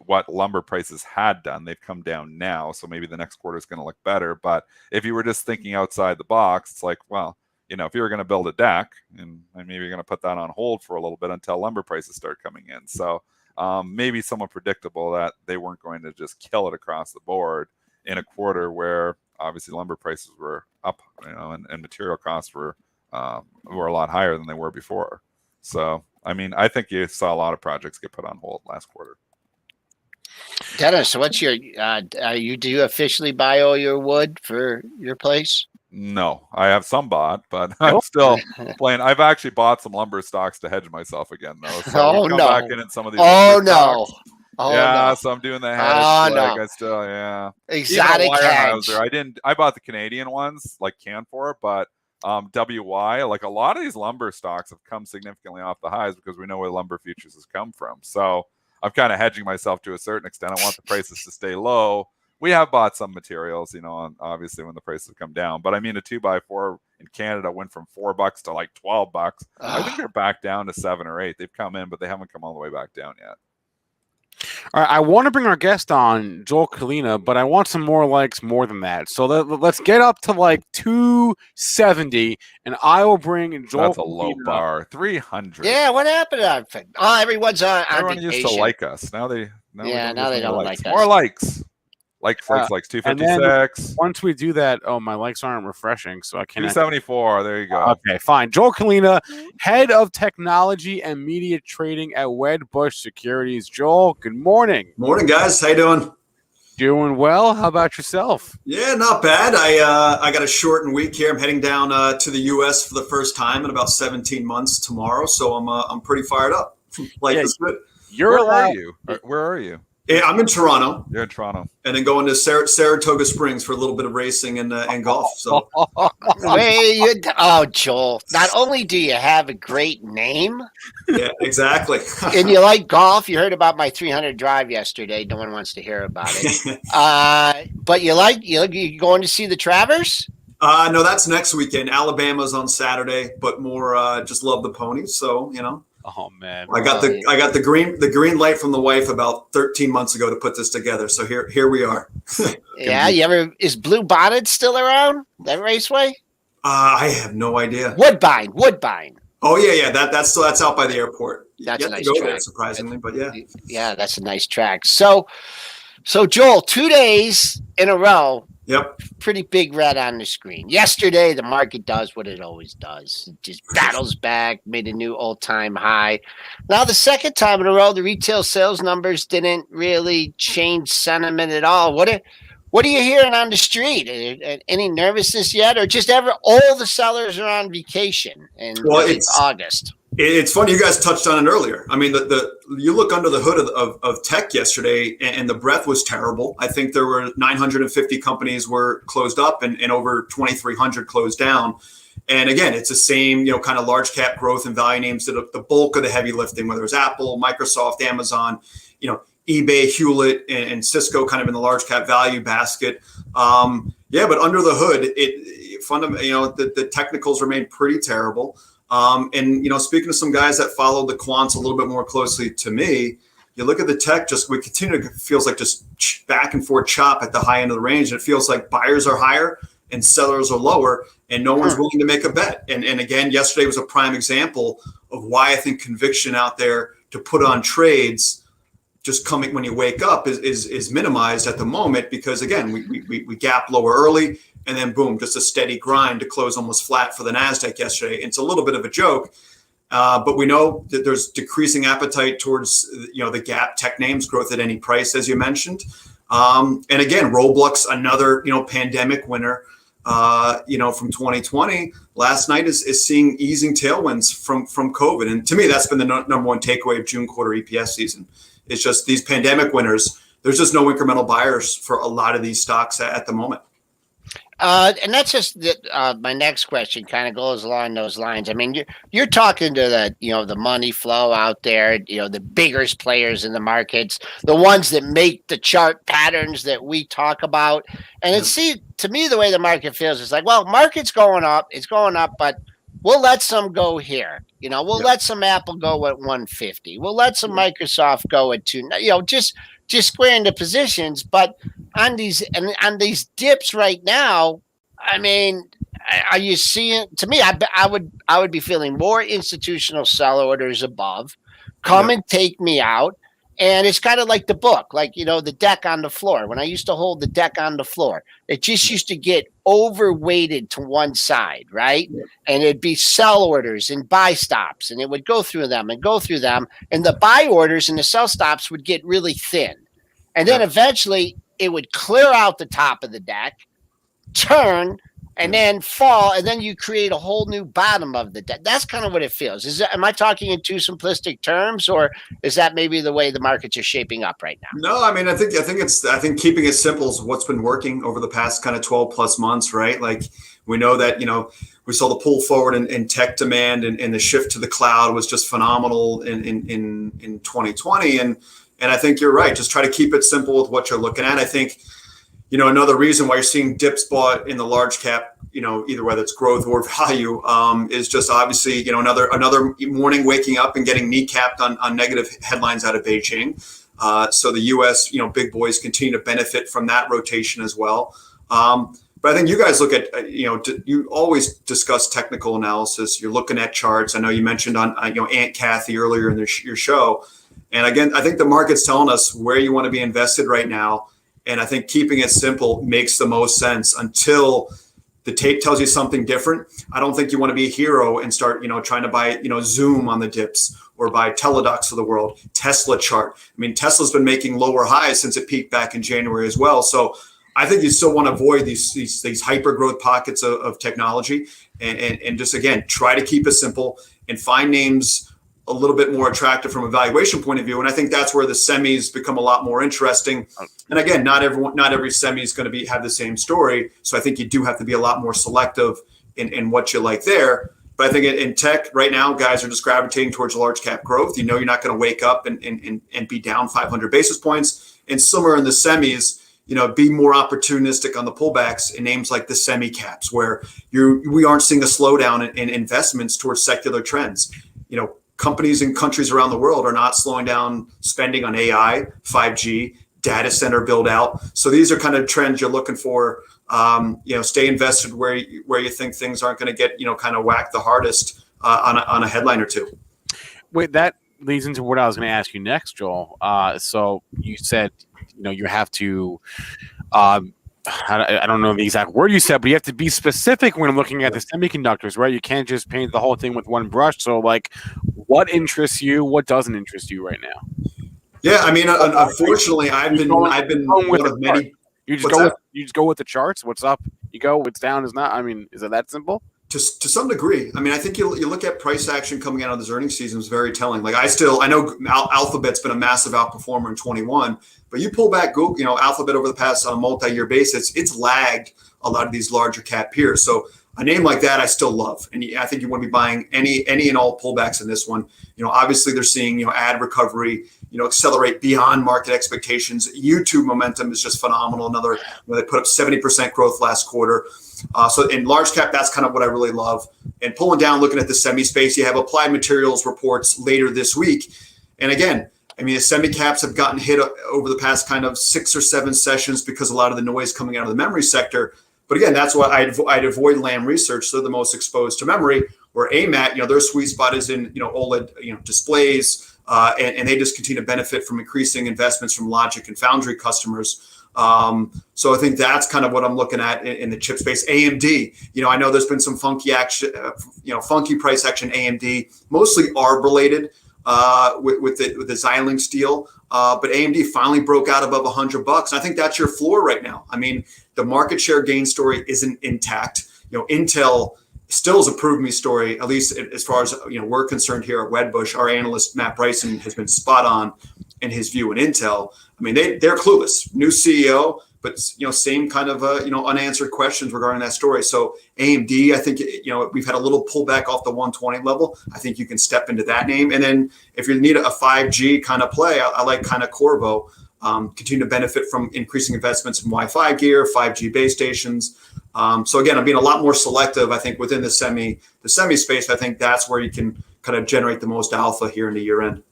what lumber prices had done, they've come down now. So maybe the next quarter is going to look better. But if you were just thinking outside the box, it's like, well, if you were going to build a deck and maybe you're going to put that on hold for a little bit until lumber prices start coming in. So maybe somewhat predictable that they weren't going to just kill it across the board in a quarter where obviously lumber prices were up, and material costs were a lot higher than they were before. So, I mean, I think you saw a lot of projects get put on hold last quarter. Dennis, what's your do you officially buy all your wood for your place? No, I have some bought, but I'm still playing. I've actually bought some lumber stocks to hedge myself again, though. So back in some of these. Oh no! Oh, Yeah, no. so I'm doing the Oh, hedge. no. I still, yeah. Exotic Even a hedge. Weyerhaeuser. I bought the Canadian ones, like Canfor, but WY, like a lot of these lumber stocks have come significantly off the highs because we know where lumber futures has come from. So I'm kind of hedging myself to a certain extent. I want the prices to stay low. We have bought some materials, obviously when the prices come down. But I mean, a 2x4 in Canada went from $4 to like $12. I think they're back down to 7 or 8. They've come in, but they haven't come all the way back down yet. All right, I want to bring our guest on, Joel Kulina, but I want some more likes more than that. So let's get up to like 270, and I will bring Joel. That's a low bar. 300. Yeah, what happened? Everyone's on Everyone vacation. used to like us. Now they they don't like us. More likes. Likes 256. Once we do that, my likes aren't refreshing, so I can't. 274. There you go. Okay, fine. Joel Kulina, head of technology and media trading at Wedbush Securities. Joel, good morning. Morning, guys. How you doing? Doing well. How about yourself? Yeah, not bad. I got a shortened week here. I'm heading down to the U.S. for the first time in about 17 months tomorrow, so I'm pretty fired up. It's good. Where are you? Where are you? Yeah, I'm in Toronto. You're in Toronto. And then going to Saratoga Springs for a little bit of racing and golf. So, Joel, not only do you have a great name. Yeah, exactly. And you like golf. You heard about my 300 drive yesterday. No one wants to hear about it. But you going to see the Travers? No, that's next weekend. Alabama's on Saturday, but more just love the ponies. So, Oh man! I got the green light from the wife about 13 months ago to put this together. So here we are. Yeah, is Blue Bonnet still around that raceway? I have no idea. Woodbine. Oh yeah. That's out by the airport. That's a nice track. There, surprisingly, but yeah. Yeah, that's a nice track. So Joel, 2 days in a row. Yep. Pretty big red on the screen. Yesterday, the market does what it always does. It just battles back, made a new all-time high. Now, the second time in a row, the retail sales numbers didn't really change sentiment at all. What are you hearing on the street? Any nervousness yet? Or just all the sellers are on vacation in August? It's funny you guys touched on it earlier. I mean, you look under the hood of tech yesterday, and the breadth was terrible. I think there were 950 companies were closed up, and over 2,300 closed down. And again, it's the same, kind of large cap growth and value names that the bulk of the heavy lifting, whether it's Apple, Microsoft, Amazon, eBay, Hewlett, and Cisco, kind of in the large cap value basket. But under the hood, the technicals remain pretty terrible. Speaking to some guys that follow the quants a little bit more closely to me, you look at the tech, we continue to feels like just back and forth chop at the high end of the range. And it feels like buyers are higher and sellers are lower, and no one's willing to make a bet. And again, yesterday was a prime example of why I think conviction out there to put on trades just coming when you wake up is minimized at the moment, because again, we gap lower early, and then boom, just a steady grind to close almost flat for the NASDAQ yesterday. It's a little bit of a joke, but we know that there's decreasing appetite towards the gap tech names, growth at any price, as you mentioned. And again, Roblox, another pandemic winner, from 2020. Last night is seeing easing tailwinds from COVID, and to me, that's been the number one takeaway of June quarter EPS season. It's just these pandemic winners. There's just no incremental buyers for a lot of these stocks at the moment. And that's just my next question kind of goes along those lines. I mean, you're talking to the money flow out there, the biggest players in the markets, the ones that make the chart patterns that we talk about. And to me, the way the market feels is like, well, market's going up, but we'll let some go here. We'll let some Apple go at 150. We'll let some Microsoft go at 2. Just squaring the positions. But on these dips right now, I mean, are you seeing? To me, I would be feeling more institutional sell orders above. Come and take me out. And it's kind of like the book, the deck on the floor. When I used to hold the deck on the floor, it just used to get overweighted to one side, right? Yeah. And it'd be sell orders and buy stops, and it would go through them. And the buy orders and the sell stops would get really thin. And then eventually it would clear out the top of the deck, turn, and then fall, and then you create a whole new bottom of the debt. That's kind of what it feels. Am I talking in too simplistic terms, or is that maybe the way the markets are shaping up right now? No, I mean, I think keeping it simple is what's been working over the past kind of 12 plus months, right? Like we know that, we saw the pull forward in tech demand and the shift to the cloud was just phenomenal in 2020. And I think you're right. Just try to keep it simple with what you're looking at. I think, another reason why you're seeing dips bought in the large cap, either whether it's growth or value, is just obviously, another morning waking up and getting kneecapped on negative headlines out of Beijing. So the U.S., big boys continue to benefit from that rotation as well. But I think you guys look at, you always discuss technical analysis. You're looking at charts. I know you mentioned on, Aunt Cathie earlier in your show. And again, I think the market's telling us where you want to be invested right now. And I think keeping it simple makes the most sense until the tape tells you something different. I don't think you want to be a hero and start, trying to buy, Zoom on the dips or buy Teladocs of the world, Tesla chart. I mean, Tesla's been making lower highs since it peaked back in January as well. So I think you still want to avoid these hyper growth pockets of technology and just, again, try to keep it simple and find names a little bit more attractive from a valuation point of view. And I think that's where the semis become a lot more interesting. And again, not every semi is going to have the same story. So I think you do have to be a lot more selective in what you like there. But I think in tech right now, guys are just gravitating towards large cap growth. You're not going to wake up and be down 500 basis points. And similar in the semis, be more opportunistic on the pullbacks in names like the semi caps, where we aren't seeing a slowdown in investments towards secular trends. Companies and countries around the world are not slowing down spending on AI, 5G, data center build out. So these are kind of trends you're looking for. Stay invested where you think things aren't going to get, kind of whacked the hardest on a headline or two. Wait, that leads into what I was going to ask you next, Joel. So you said, you have to, I don't know the exact word you said, but you have to be specific when looking at the semiconductors, right? You can't just paint the whole thing with one brush. So, like, what interests you? What doesn't interest you right now? Yeah, I mean, unfortunately, I've been one of many. You just go with the charts. What's up? You go. What's down is not. I mean, is it that simple? To some degree. I mean, I think you look at price action coming out of this earnings season is very telling. Like I know Alphabet's been a massive outperformer in 21, but you pull back Google, Alphabet over the past on a multi-year basis, it's lagged a lot of these larger cap peers. So a name like that, I still love. And I think you want to be buying any and all pullbacks in this one. Obviously they're seeing, ad recovery, accelerate beyond market expectations. YouTube momentum is just phenomenal. They put up 70% growth last quarter. So in large cap, that's kind of what I really love. And pulling down, looking at the semi space, you have Applied Materials reports later this week. And again, I mean, the semi caps have gotten hit over the past kind of 6 or 7 sessions because a lot of the noise coming out of the memory sector. But again, that's why I'd avoid Lam Research. They're the most exposed to memory, where AMAT, their sweet spot is in, OLED, displays, and they just continue to benefit from increasing investments from logic and foundry customers. So I think that's kind of what I'm looking at in the chip space. AMD, I know there's been some funky action, funky price action. AMD, mostly ARB related, with the Xilinx deal. But AMD finally broke out above $100. I think that's your floor right now. I mean, the market share gain story isn't intact. Intel still is a prove me story, at least as far as we're concerned here at Wedbush. Our analyst Matt Bryson has been spot on in his view in Intel. I mean, they're clueless. New CEO, but same kind of unanswered questions regarding that story. So AMD, I think we've had a little pullback off the 120 level. I think you can step into that name. And then if you need a 5G kind of play, I like kind of Corvo. Continue to benefit from increasing investments in Wi-Fi gear, 5G base stations. So again, I'm being a lot more selective. I think within the semi space, I think that's where you can kind of generate the most alpha here in the year end.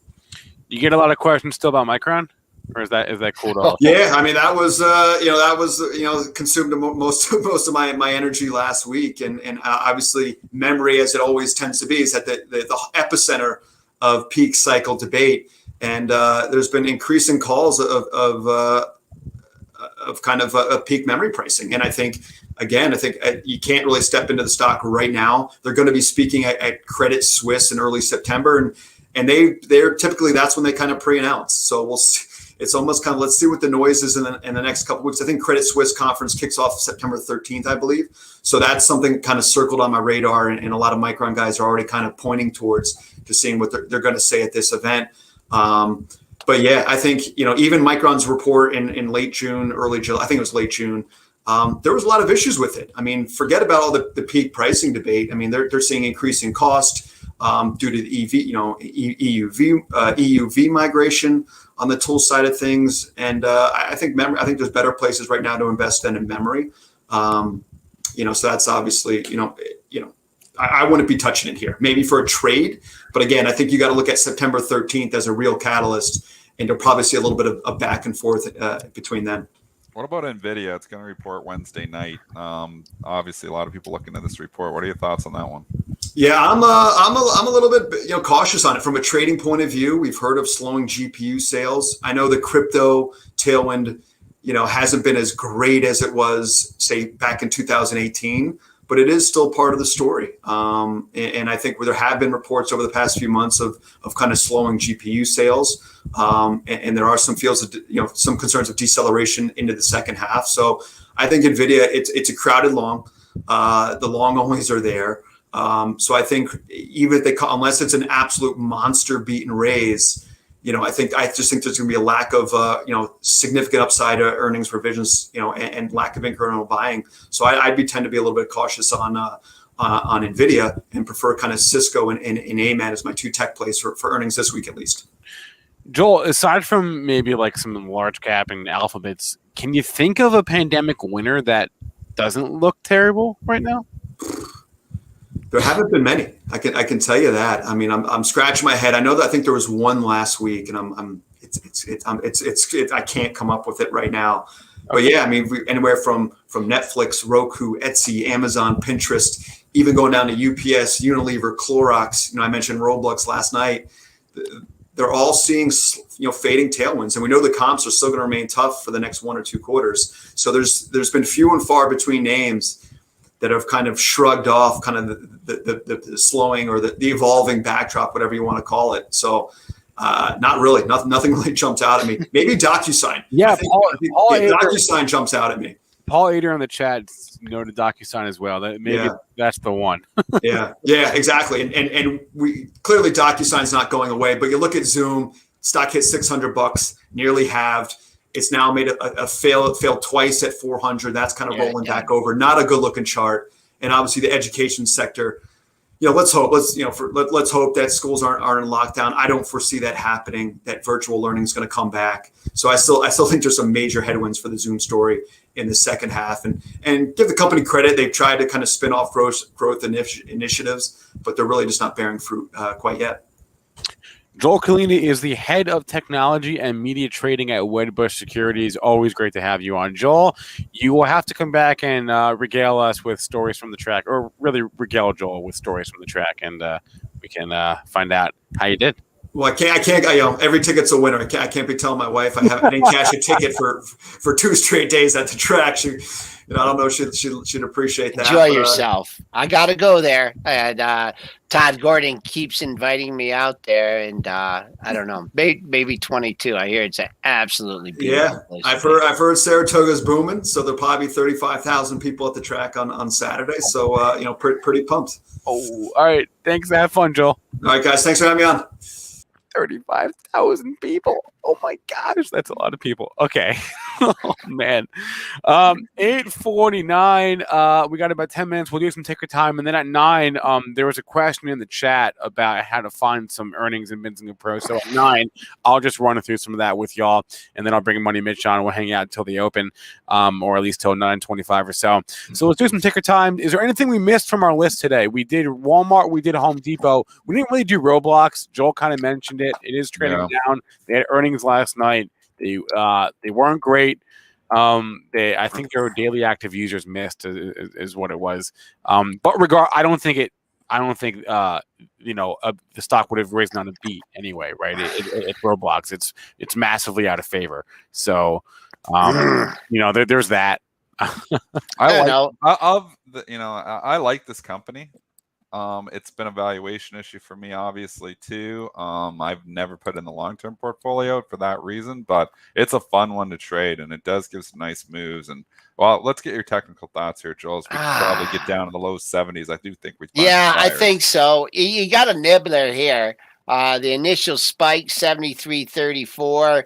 You get a lot of questions still about Micron, or is that cooled off? Yeah, I mean that was consumed most of my energy last week, and obviously memory, as it always tends to be, is at the epicenter of peak cycle debate. And there's been increasing calls of kind of a peak memory pricing. And I think you can't really step into the stock right now. They're going to be speaking at Credit Suisse in early September, and they're typically, that's when they kind of pre-announce. So it's almost kind of, let's see what the noise is in the next couple of weeks. I think Credit Suisse conference kicks off September 13th, I believe. So that's something kind of circled on my radar, and a lot of Micron guys are already kind of pointing towards to seeing what they're going to say at this event. But yeah, I think, even Micron's report in late June, early July, I think it was late June, there was a lot of issues with it. I mean, forget about all the peak pricing debate. I mean, they're seeing increasing cost due to the EUV migration on the tool side of things. And I think there's better places right now to invest than in memory. So that's obviously, I wouldn't be touching it here, maybe for a trade. But again, I think you got to look at September 13th as a real catalyst, and you'll probably see a little bit of back and forth between them. What about NVIDIA? It's going to report Wednesday night. Obviously, a lot of people looking at this report. What are your thoughts on that one? Yeah, I'm a little bit cautious on it from a trading point of view. We've heard of slowing GPU sales. I know the crypto tailwind, hasn't been as great as it was, say, back in 2018. But it is still part of the story. And I think there have been reports over the past few months of kind of slowing GPU sales. And there are some some concerns of deceleration into the second half. So I think NVIDIA, it's a crowded long. The long onlys are there. So I think even if unless it's an absolute monster beat and raise, I just think there's going to be a lack of, significant upside earnings revisions, and lack of incremental buying. So I'd tend to be a little bit cautious on NVIDIA and prefer kind of Cisco and AMAT as my two tech plays for earnings this week at least. Joel, aside from maybe like some large cap and alphabets, can you think of a pandemic winner that doesn't look terrible right now? There haven't been many. I can tell you that. I mean, I'm scratching my head. I know that I think there was one last week, and I can't come up with it right now. But yeah, I mean, anywhere from Netflix, Roku, Etsy, Amazon, Pinterest, even going down to UPS, Unilever, Clorox. I mentioned Roblox last night. They're all seeing fading tailwinds, and we know the comps are still going to remain tough for the next 1 or 2 quarters. So there's been few and far between names that have kind of shrugged off kind of the slowing or the evolving backdrop, whatever you want to call it. So not really, nothing really jumps out at me. Maybe DocuSign. Yeah, I think DocuSign jumps out at me. Paul Ader on the chat noted DocuSign as well. That's the one. yeah, exactly. And we clearly DocuSign's not going away, but you look at Zoom, stock hit $600, nearly halved. It's now made a fail. It failed twice at 400. That's kind of rolling back over. Not a good looking chart. And obviously the education sector. Let's hope. Let's hope that schools aren't in lockdown. I don't foresee that happening. That virtual learning is going to come back. So I still think there's some major headwinds for the Zoom story in the second half. And give the company credit. They've tried to kind of spin off growth initiatives, but they're really just not bearing fruit quite yet. Joel Kulina is the head of technology and media trading at Wedbush Securities. Always great to have you on. Joel, you will have to come back and regale us with stories from the track, or really regale Joel with stories from the track, and we can find out how you did. Well, I can't. Every ticket's a winner. I can't be telling my wife I didn't cash a ticket for 2 straight days at the track. I don't know. She'd appreciate that. Enjoy yourself. I got to go there. And Todd Gordon keeps inviting me out there. And I don't know, maybe 22. I hear it's absolutely beautiful. Yeah, I've heard Saratoga's booming. So there'll probably be 35,000 people at the track on Saturday. So, pretty pumped. Oh, all right. Thanks. Have fun, Joel. All right, guys. Thanks for having me on. 35,000 people. Oh my gosh, that's a lot of people. Okay. Oh man. 8:49. We got about 10 minutes. We'll do some ticker time. And then at 9, there was a question in the chat about how to find some earnings in Benzinga Pro. So at 9, I'll just run through some of that with y'all, and then I'll bring Money Mitch on and we'll hang out until the open, or at least till 9:25 or so. So let's do some ticker time. Is there anything we missed from our list today? We did Walmart, we did Home Depot. We didn't really do Roblox. Joel kind of mentioned it. It is trading down. They had earnings last night. They weren't great. I think their daily active users missed is what it was. But I don't think the stock would have risen on a beat anyway, right? It's Roblox. It's massively out of favor. So, there's that. I like this company. It's been a valuation issue for me, obviously, too. I've never put in the long-term portfolio for that reason, but it's a fun one to trade, and it does give some nice moves. And well, let's get your technical thoughts here, Joel. As we could probably get down to the low 70s. I do think we find Yeah, I buyers. think so. You got a nibbler here. The initial spike, 73.34.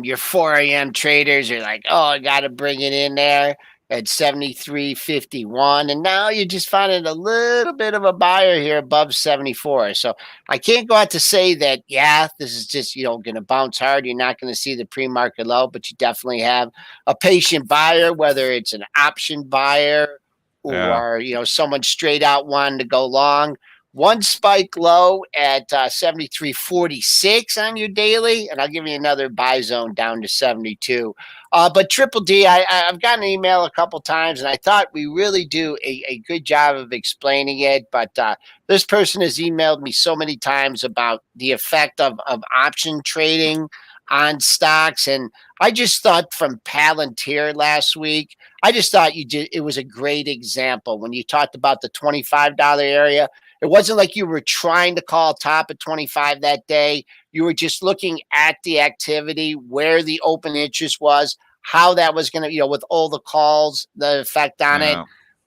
Your 4 a.m. traders are like, oh, I got to bring it in there at 73.51. And now you're just finding a little bit of a buyer here above 74. So I can't go out to say that, yeah, this is just, going to bounce hard. You're not going to see the pre-market low, but you definitely have a patient buyer, whether it's an option buyer or, someone straight out wanting to go long. One spike low at 73.46 on your daily, and I'll give you another buy zone down to 72. But Triple D, I've gotten an email a couple times, and I thought we really do a good job of explaining it. But this person has emailed me so many times about the effect of option trading on stocks, and I just thought from Palantir last week, I just thought it was a great example when you talked about the $25 area. It wasn't like you were trying to call top at 25 that day. You were just looking at the activity, where the open interest was, how that was going to, with all the calls, the effect on it.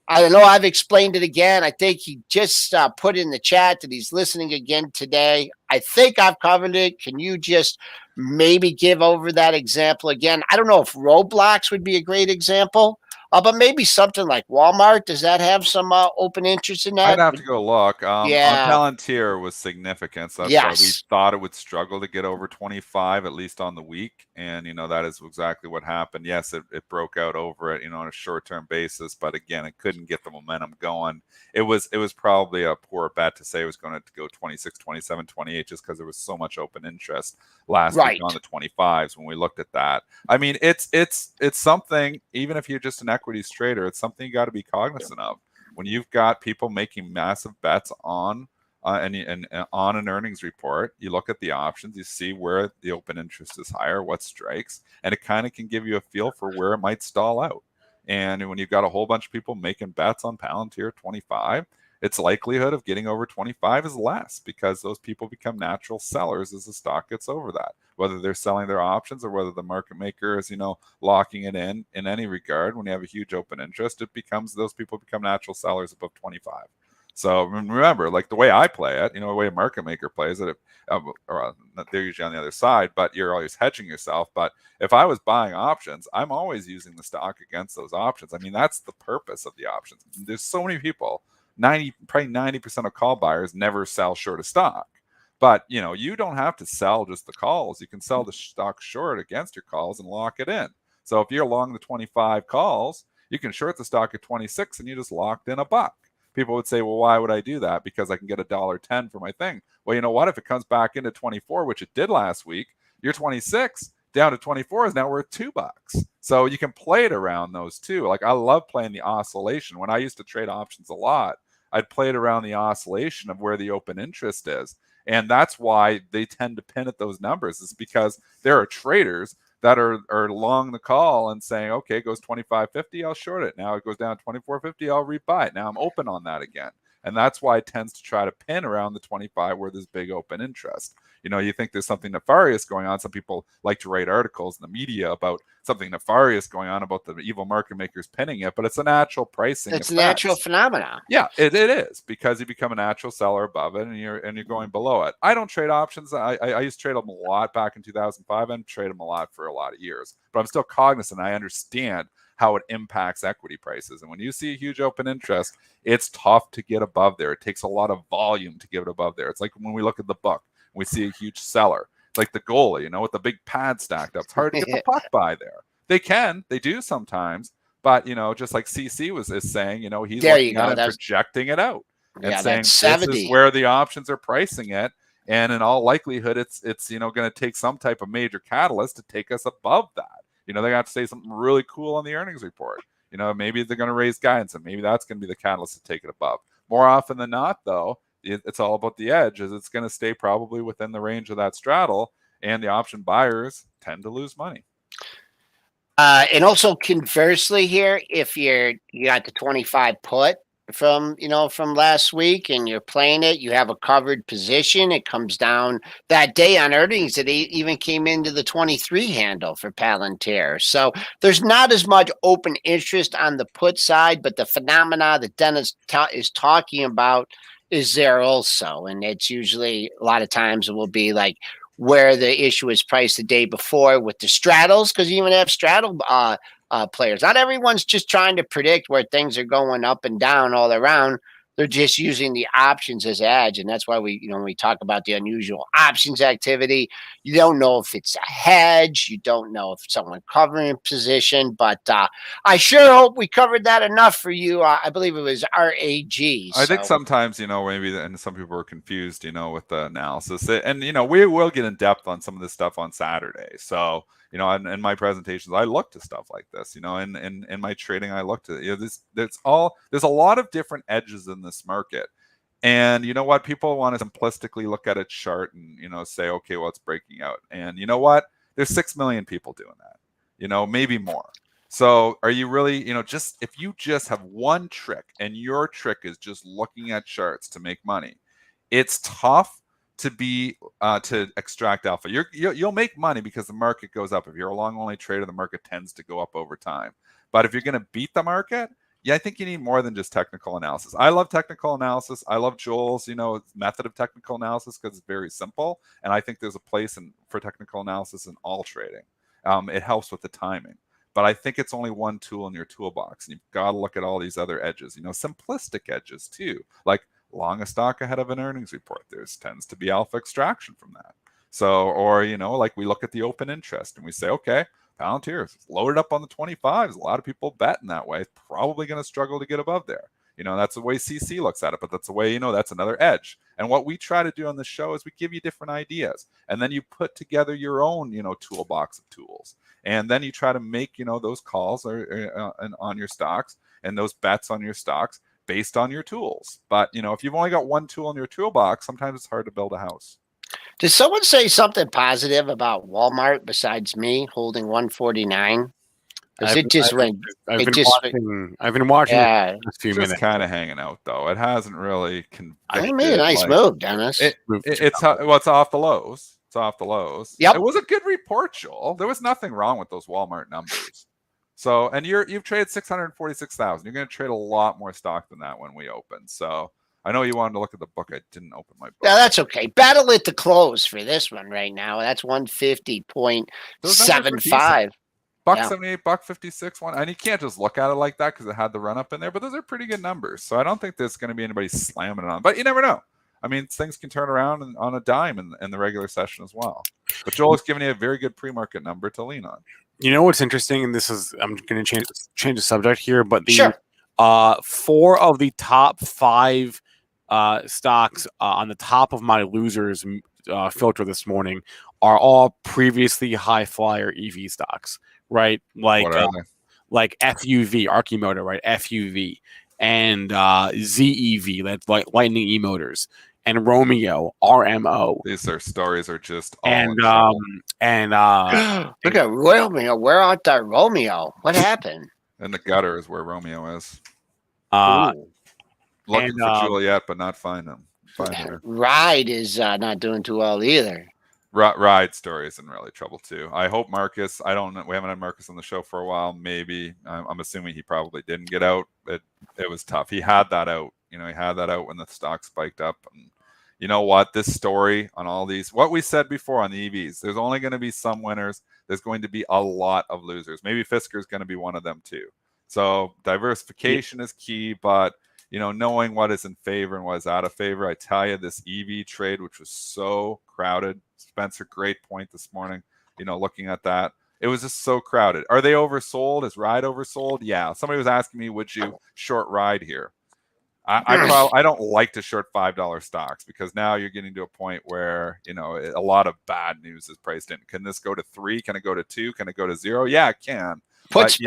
I don't know. I've explained it again. I think he just put in the chat that he's listening again today. I think I've covered it. Can you just maybe give over that example again? I don't know if Roblox would be a great example. But maybe something like Walmart, does that have some open interest in that? I'd have to go look. On Palantir was significant. So that's why we thought it would struggle to get over 25, at least on the week. And, that is exactly what happened. Yes, it broke out over it, on a short-term basis. But again, it couldn't get the momentum going. It was probably a poor bet to say it was going to go 26, 27, 28, just because there was so much open interest last week on the 25s when we looked at that. I mean, it's something, even if you're just an equities trader, it's something you got to be cognizant of. When you've got people making massive bets on on an earnings report, you look at the options, you see where the open interest is higher, what strikes, and it kind of can give you a feel for where it might stall out. And when you've got a whole bunch of people making bets on Palantir 25, its likelihood of getting over 25 is less because those people become natural sellers as the stock gets over that, whether they're selling their options or whether the market maker is, locking it in any regard. When you have a huge open interest, those people become natural sellers above 25. So remember, like the way I play it, the way a market maker plays it, they're usually on the other side, but you're always hedging yourself. But if I was buying options, I'm always using the stock against those options. I mean, that's the purpose of the options. There's so many people, probably 90% of call buyers never sell short a stock. But, you don't have to sell just the calls. You can sell the stock short against your calls and lock it in. So if you're long the 25 calls, you can short the stock at 26 and you just locked in $1. People would say, well, why would I do that? Because I can get $1.10 for my thing. Well, you know what? If it comes back into 24, which it did last week, your 26 down to 24 is now worth $2. So you can play it around those two. Like I love playing the oscillation. When I used to trade options a lot, I'd play it around the oscillation of where the open interest is. And that's why they tend to pin at those numbers, is because there are traders that are long the call and saying, okay, it goes 25.50, I'll short it. Now it goes down to 24.50, I'll rebuy it. Now I'm open on that again. And that's why it tends to try to pin around the 25 where there's big open interest. You think there's something nefarious going on. Some people like to write articles in the media about something nefarious going on about the evil market makers pinning it, but it's a natural pricing. It's a natural phenomenon. Yeah, it is, because you become a natural seller above it and you're going below it. I don't trade options. I used to trade them a lot back in 2005 and trade them a lot for a lot of years, but I'm still cognizant. I understand how it impacts equity prices. And when you see a huge open interest, it's tough to get above there. It takes a lot of volume to get above there. It's like when we look at the book, we see a huge seller. It's like the goalie, with the big pad stacked up. It's hard to get the puck by there. They do sometimes, but just like CC is saying, he's looking at it, projecting it out and saying this is where the options are pricing it. And in all likelihood, it's going to take some type of major catalyst to take us above that. They got to say something really cool on the earnings report. Maybe they're going to raise guidance, and maybe that's going to be the catalyst to take it above. More often than not, though, it's all about the edge, as it's going to stay probably within the range of that straddle, and the option buyers tend to lose money. And also conversely here, if you got the 25 put from from last week and you're playing it, you have a covered position. It comes down that day on earnings. It even came into the 23 handle for Palantir. So there's not as much open interest on the put side, but the phenomena that Dennis is talking about is there also, and it's usually a lot of times it will be like where the issue is priced the day before with the straddles, because you even have straddle players. Not everyone's just trying to predict where things are going up and down all around. They're just using the options as edge, and that's why when we talk about the unusual options activity, you don't know if it's a hedge, you don't know if someone covering a position, but I sure hope we covered that enough for you. I believe it was RAG. I think sometimes, maybe, and some people are confused, with the analysis. And, we will get in depth on some of this stuff on Saturday. So, in my presentations, I look to stuff like this, in my trading, I look to, there's a lot of different edges in this market. And you know what? People want to simplistically look at a chart and, say, okay, well, it's breaking out. And you know what? There's 6 million people doing that, maybe more. So are you really, if you just have one trick and your trick is just looking at charts to make money, it's tough to extract alpha. You'll make money because the market goes up. If you're a long only trader, the market tends to go up over time. But if you're going to beat the market, I think you need more than just technical analysis. I love technical analysis. I love Joel's, method of technical analysis because it's very simple. And I think there's a place for technical analysis in all trading. It helps with the timing. But I think it's only one tool in your toolbox. And you've got to look at all these other edges, simplistic edges too, like long a stock ahead of an earnings report. Tends to be alpha extraction from that. So, or, like we look at the open interest and we say, okay, Palantir is loaded up on the 25s. A lot of people bet in that way. It's probably going to struggle to get above there. That's the way CC looks at it, but that's the way, that's another edge. And what we try to do on this show is we give you different ideas. And then you put together your own, toolbox of tools. And then you try to make, those calls on your stocks and those bets on your stocks based on your tools. But, if you've only got one tool in your toolbox, sometimes it's hard to build a house. Did someone say something positive about Walmart besides me holding 149? I've been watching yeah, a few just minutes. Kind of hanging out though. It hasn't really convicted. I made a nice move, Dennis. It's off the lows. It's off the lows. Yep. It was a good report, Joel. There was nothing wrong with those Walmart numbers. So, and you've traded 646,000. You're going to trade a lot more stock than that when we open. So, I know you wanted to look at the book. I didn't open my book. Yeah, that's okay. Battle at the close for this one right now. That's 150.75. $1.78, $1.56 one, and you can't just look at it like that because it had the run up in there. But those are pretty good numbers. So I don't think there's going to be anybody slamming it on. But you never know. I mean, things can turn around on a dime in the regular session as well. But Joel has given you a very good pre-market number to lean on. You know what's interesting, and this is I'm going to change the subject here, but the sure. 4 of the top 5 stocks on the top of my losers filter this morning are all previously high flyer EV stocks, right? Like FUV, Archimotor, right? FUV, and ZEV, that's like Lightning E-Motors, and Romeo, RMO. Their stories are just all look at Romeo. Where art thou, Romeo? What happened? In the gutter is where Romeo is. Looking for Juliet, but not find her. Ride is not doing too well either. Ride story is in really trouble too. I hope Marcus. I don't know. We haven't had Marcus on the show for a while. Maybe I'm assuming he probably didn't get out. It was tough. He had that out. He had that out when the stock spiked up. And you know what? This story on all these, what we said before on the EVs, there's only going to be some winners. There's going to be a lot of losers. Maybe Fisker is going to be one of them too. So diversification is key, but knowing what is in favor and what is out of favor. I tell you, this EV trade, which was so crowded, Spencer, great point this morning, looking at that. It was just so crowded. Are they oversold? Is Ride oversold? Yeah. Somebody was asking me, would you short Ride here? I don't like to short $5 stocks because now you're getting to a point where, a lot of bad news is priced in. Can this go to 3? Can it go to 2? Can it go to 0? Yeah, it can. But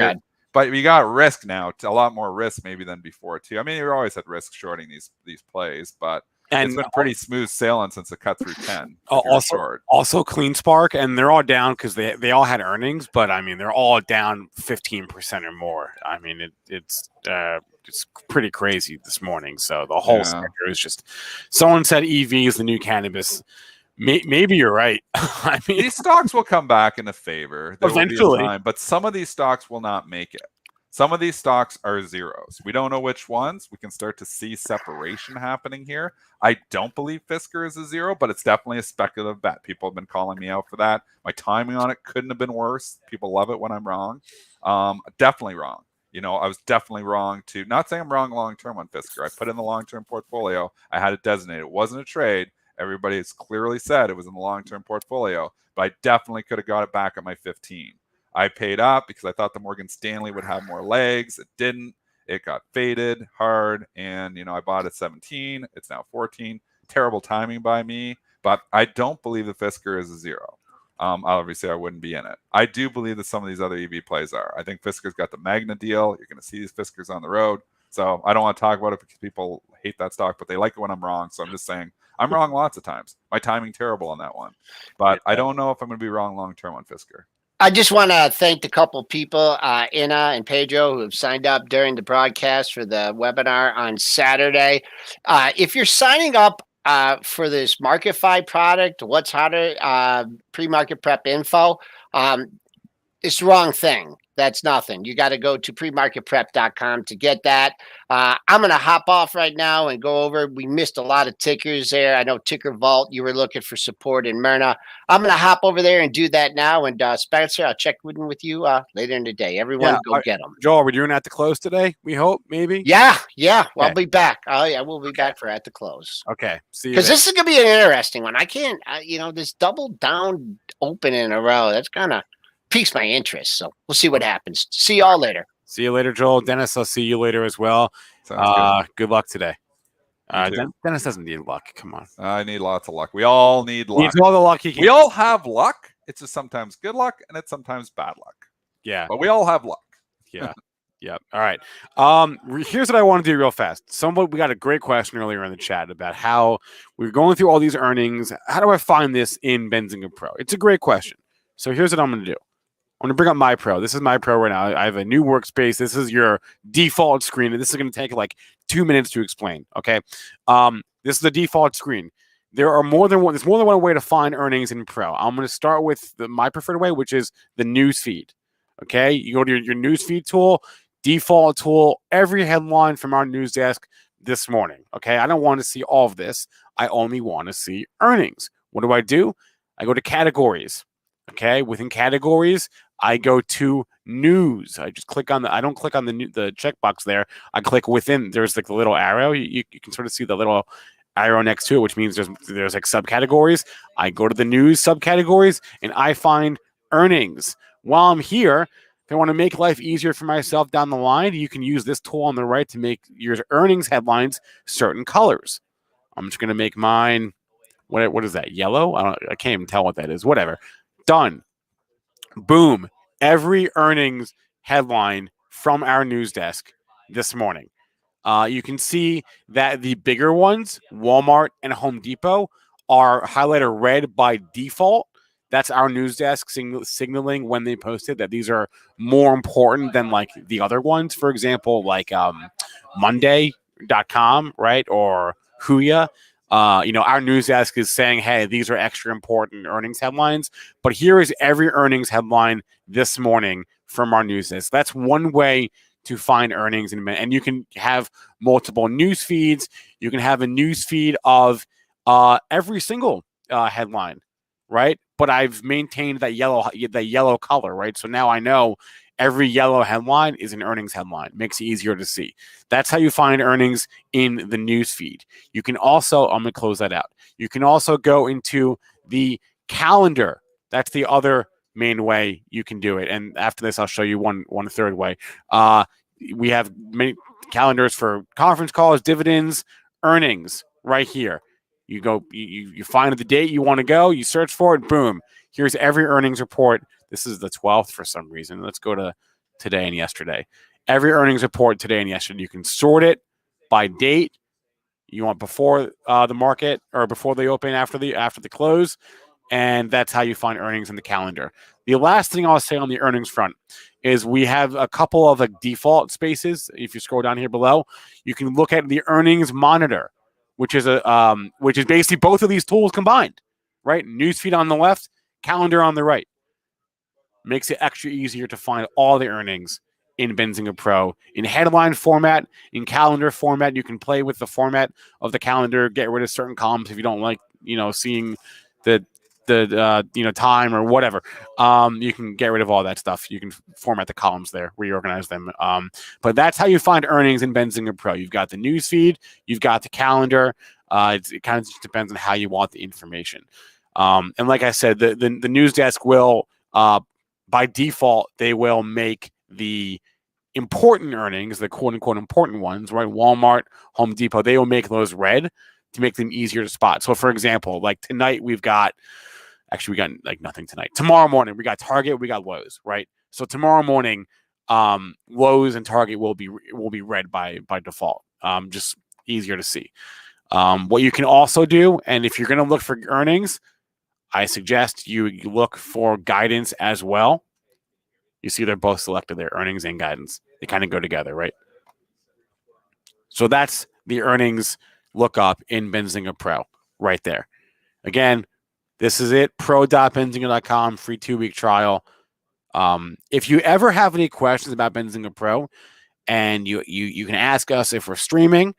we got risk now, a lot more risk maybe than before too. I mean, you always had risk shorting these plays, but And it's been pretty smooth sailing since it cut through 10. Also Clean Spark, and they're all down because they all had earnings, but I mean they're all down 15% or more. I mean it's pretty crazy this morning. So the whole sector is just. Someone said EV is the new cannabis. Maybe you're right. I mean, these stocks will come back into favor. There will be a time, but some of these stocks will not make it. Some of these stocks are zeros. We don't know which ones. We can start to see separation happening here. I don't believe Fisker is a zero, but it's definitely a speculative bet. People have been calling me out for that. My timing on it couldn't have been worse. People love it when I'm wrong. Definitely wrong. I was definitely wrong to not say I'm wrong long-term on Fisker. I put in the long-term portfolio. I had it designated. It wasn't a trade. Everybody has clearly said it was in the long-term portfolio, but I definitely could have got it back at my 15. I paid up because I thought the Morgan Stanley would have more legs. It didn't. It got faded hard, and I bought at 17. It's now 14. Terrible timing by me, but I don't believe the Fisker is a zero. Obviously, I wouldn't be in it. I do believe that some of these other EV plays are. I think Fisker's got the Magna deal. You're going to see these Fiskers on the road. So I don't want to talk about it because people hate that stock, but they like it when I'm wrong. So I'm just saying I'm wrong lots of times. My timing terrible on that one, but I don't know if I'm going to be wrong long term on Fisker. I just want to thank the couple people, Ina and Pedro, who have signed up during the broadcast for the webinar on Saturday. If you're signing up for this MarketFi product, what's hotter, pre-market prep info, it's the wrong thing. That's nothing. You got to go to premarketprep.com to get that. I'm going to hop off right now and go over. We missed a lot of tickers there. I know Ticker Vault, you were looking for support in Myrna. I'm going to hop over there and do that now. And Spencer, I'll check in with you later in the day. Everyone, go get them. Joel, are we doing at the close today? We hope, maybe? Yeah. Well, I'll be back. Oh, yeah, we'll be back for at the close. Okay. See you. Because this is going to be an interesting one. I can't, this double down open in a row, that's kind of piques my interest. So we'll see what happens. See y'all later. See you later, Joel. Dennis, I'll see you later as well. Good luck today. Dennis doesn't need luck. Come on. I need lots of luck. We all need luck. Needs all the luck he can. We all have luck. It's just sometimes good luck and it's sometimes bad luck. Yeah. But we all have luck. Yeah. Yep. All right. Here's what I want to do real fast. We got a great question earlier in the chat about how we're going through all these earnings. How do I find this in Benzinga Pro? It's a great question. So here's what I'm going to do. I'm going to bring up my Pro. This is my Pro right now. I have a new workspace. This is your default screen. And this is going to take like 2 minutes to explain. Okay. This is the default screen. There's more than one way to find earnings in Pro. I'm going to start with my preferred way, which is the news feed. Okay. You go to your news feed tool, default tool, every headline from our news desk this morning. Okay. I don't want to see all of this. I only want to see earnings. What do? I go to categories. Okay. Within categories, I go to news. I just click on I don't click on the checkbox there. I click within. There's like the little arrow. You can sort of see the little arrow next to it, which means there's like subcategories. I go to the news subcategories and I find earnings. While I'm here, if I want to make life easier for myself down the line, you can use this tool on the right to make your earnings headlines certain colors. I'm just going to make mine. What is that? Yellow? I can't even tell what that is. Whatever. Done. Boom. Every earnings headline from our news desk this morning. You can see that the bigger ones, Walmart and Home Depot, are highlighted red by default. That's our news desk signaling when they posted that these are more important than like the other ones. For example, like Monday.com, right? Or Huya. Our news desk is saying, hey, these are extra important earnings headlines. But here is every earnings headline this morning from our news desk. That's one way to find earnings. And you can have multiple news feeds. You can have a news feed of every single headline, right? But I've maintained that yellow color, right? So now I know every yellow headline is an earnings headline. Makes it easier to see. That's how you find earnings in the news feed. You can also, I'm going to close that out. You can also go into the calendar. That's the other main way you can do it. And after this, I'll show you one third way. We have many calendars for conference calls, dividends, earnings right here. You go, you find the date you want to go, you search for it, boom. Here's every earnings report. This is the 12th for some reason. Let's go to today and yesterday. Every earnings report today and yesterday. You can sort it by date. You want before the market or before they open after the close, and that's how you find earnings in the calendar. The last thing I'll say on the earnings front is we have a couple of default spaces. If you scroll down here below, you can look at the earnings monitor, which is basically both of these tools combined, right? Newsfeed on the left, calendar on the right. Makes it extra easier to find all the earnings in Benzinga Pro in headline format, in calendar format. You can play with the format of the calendar, get rid of certain columns if you don't like, seeing the time or whatever. You can get rid of all that stuff. You can format the columns there, reorganize them. But that's how you find earnings in Benzinga Pro. You've got the news feed, you've got the calendar. It kind of just depends on how you want the information. And like I said, the news desk will, by default, they will make the important earnings, the quote unquote important ones, right? Walmart, Home Depot, they will make those red to make them easier to spot. So for example, like tonight we got nothing tonight. Tomorrow morning we got Target, we got Lowe's, right? So tomorrow morning, Lowe's and Target will be red by default. Just easier to see. What you can also do, and if you're going to look for earnings, I suggest you look for guidance as well. You see they're both selected there, earnings and guidance. They kind of go together, right? So that's the earnings lookup in Benzinga Pro right there. Again, this is it, pro.benzinga.com, free 2-week trial. If you ever have any questions about Benzinga Pro, and you can ask us if we're streaming,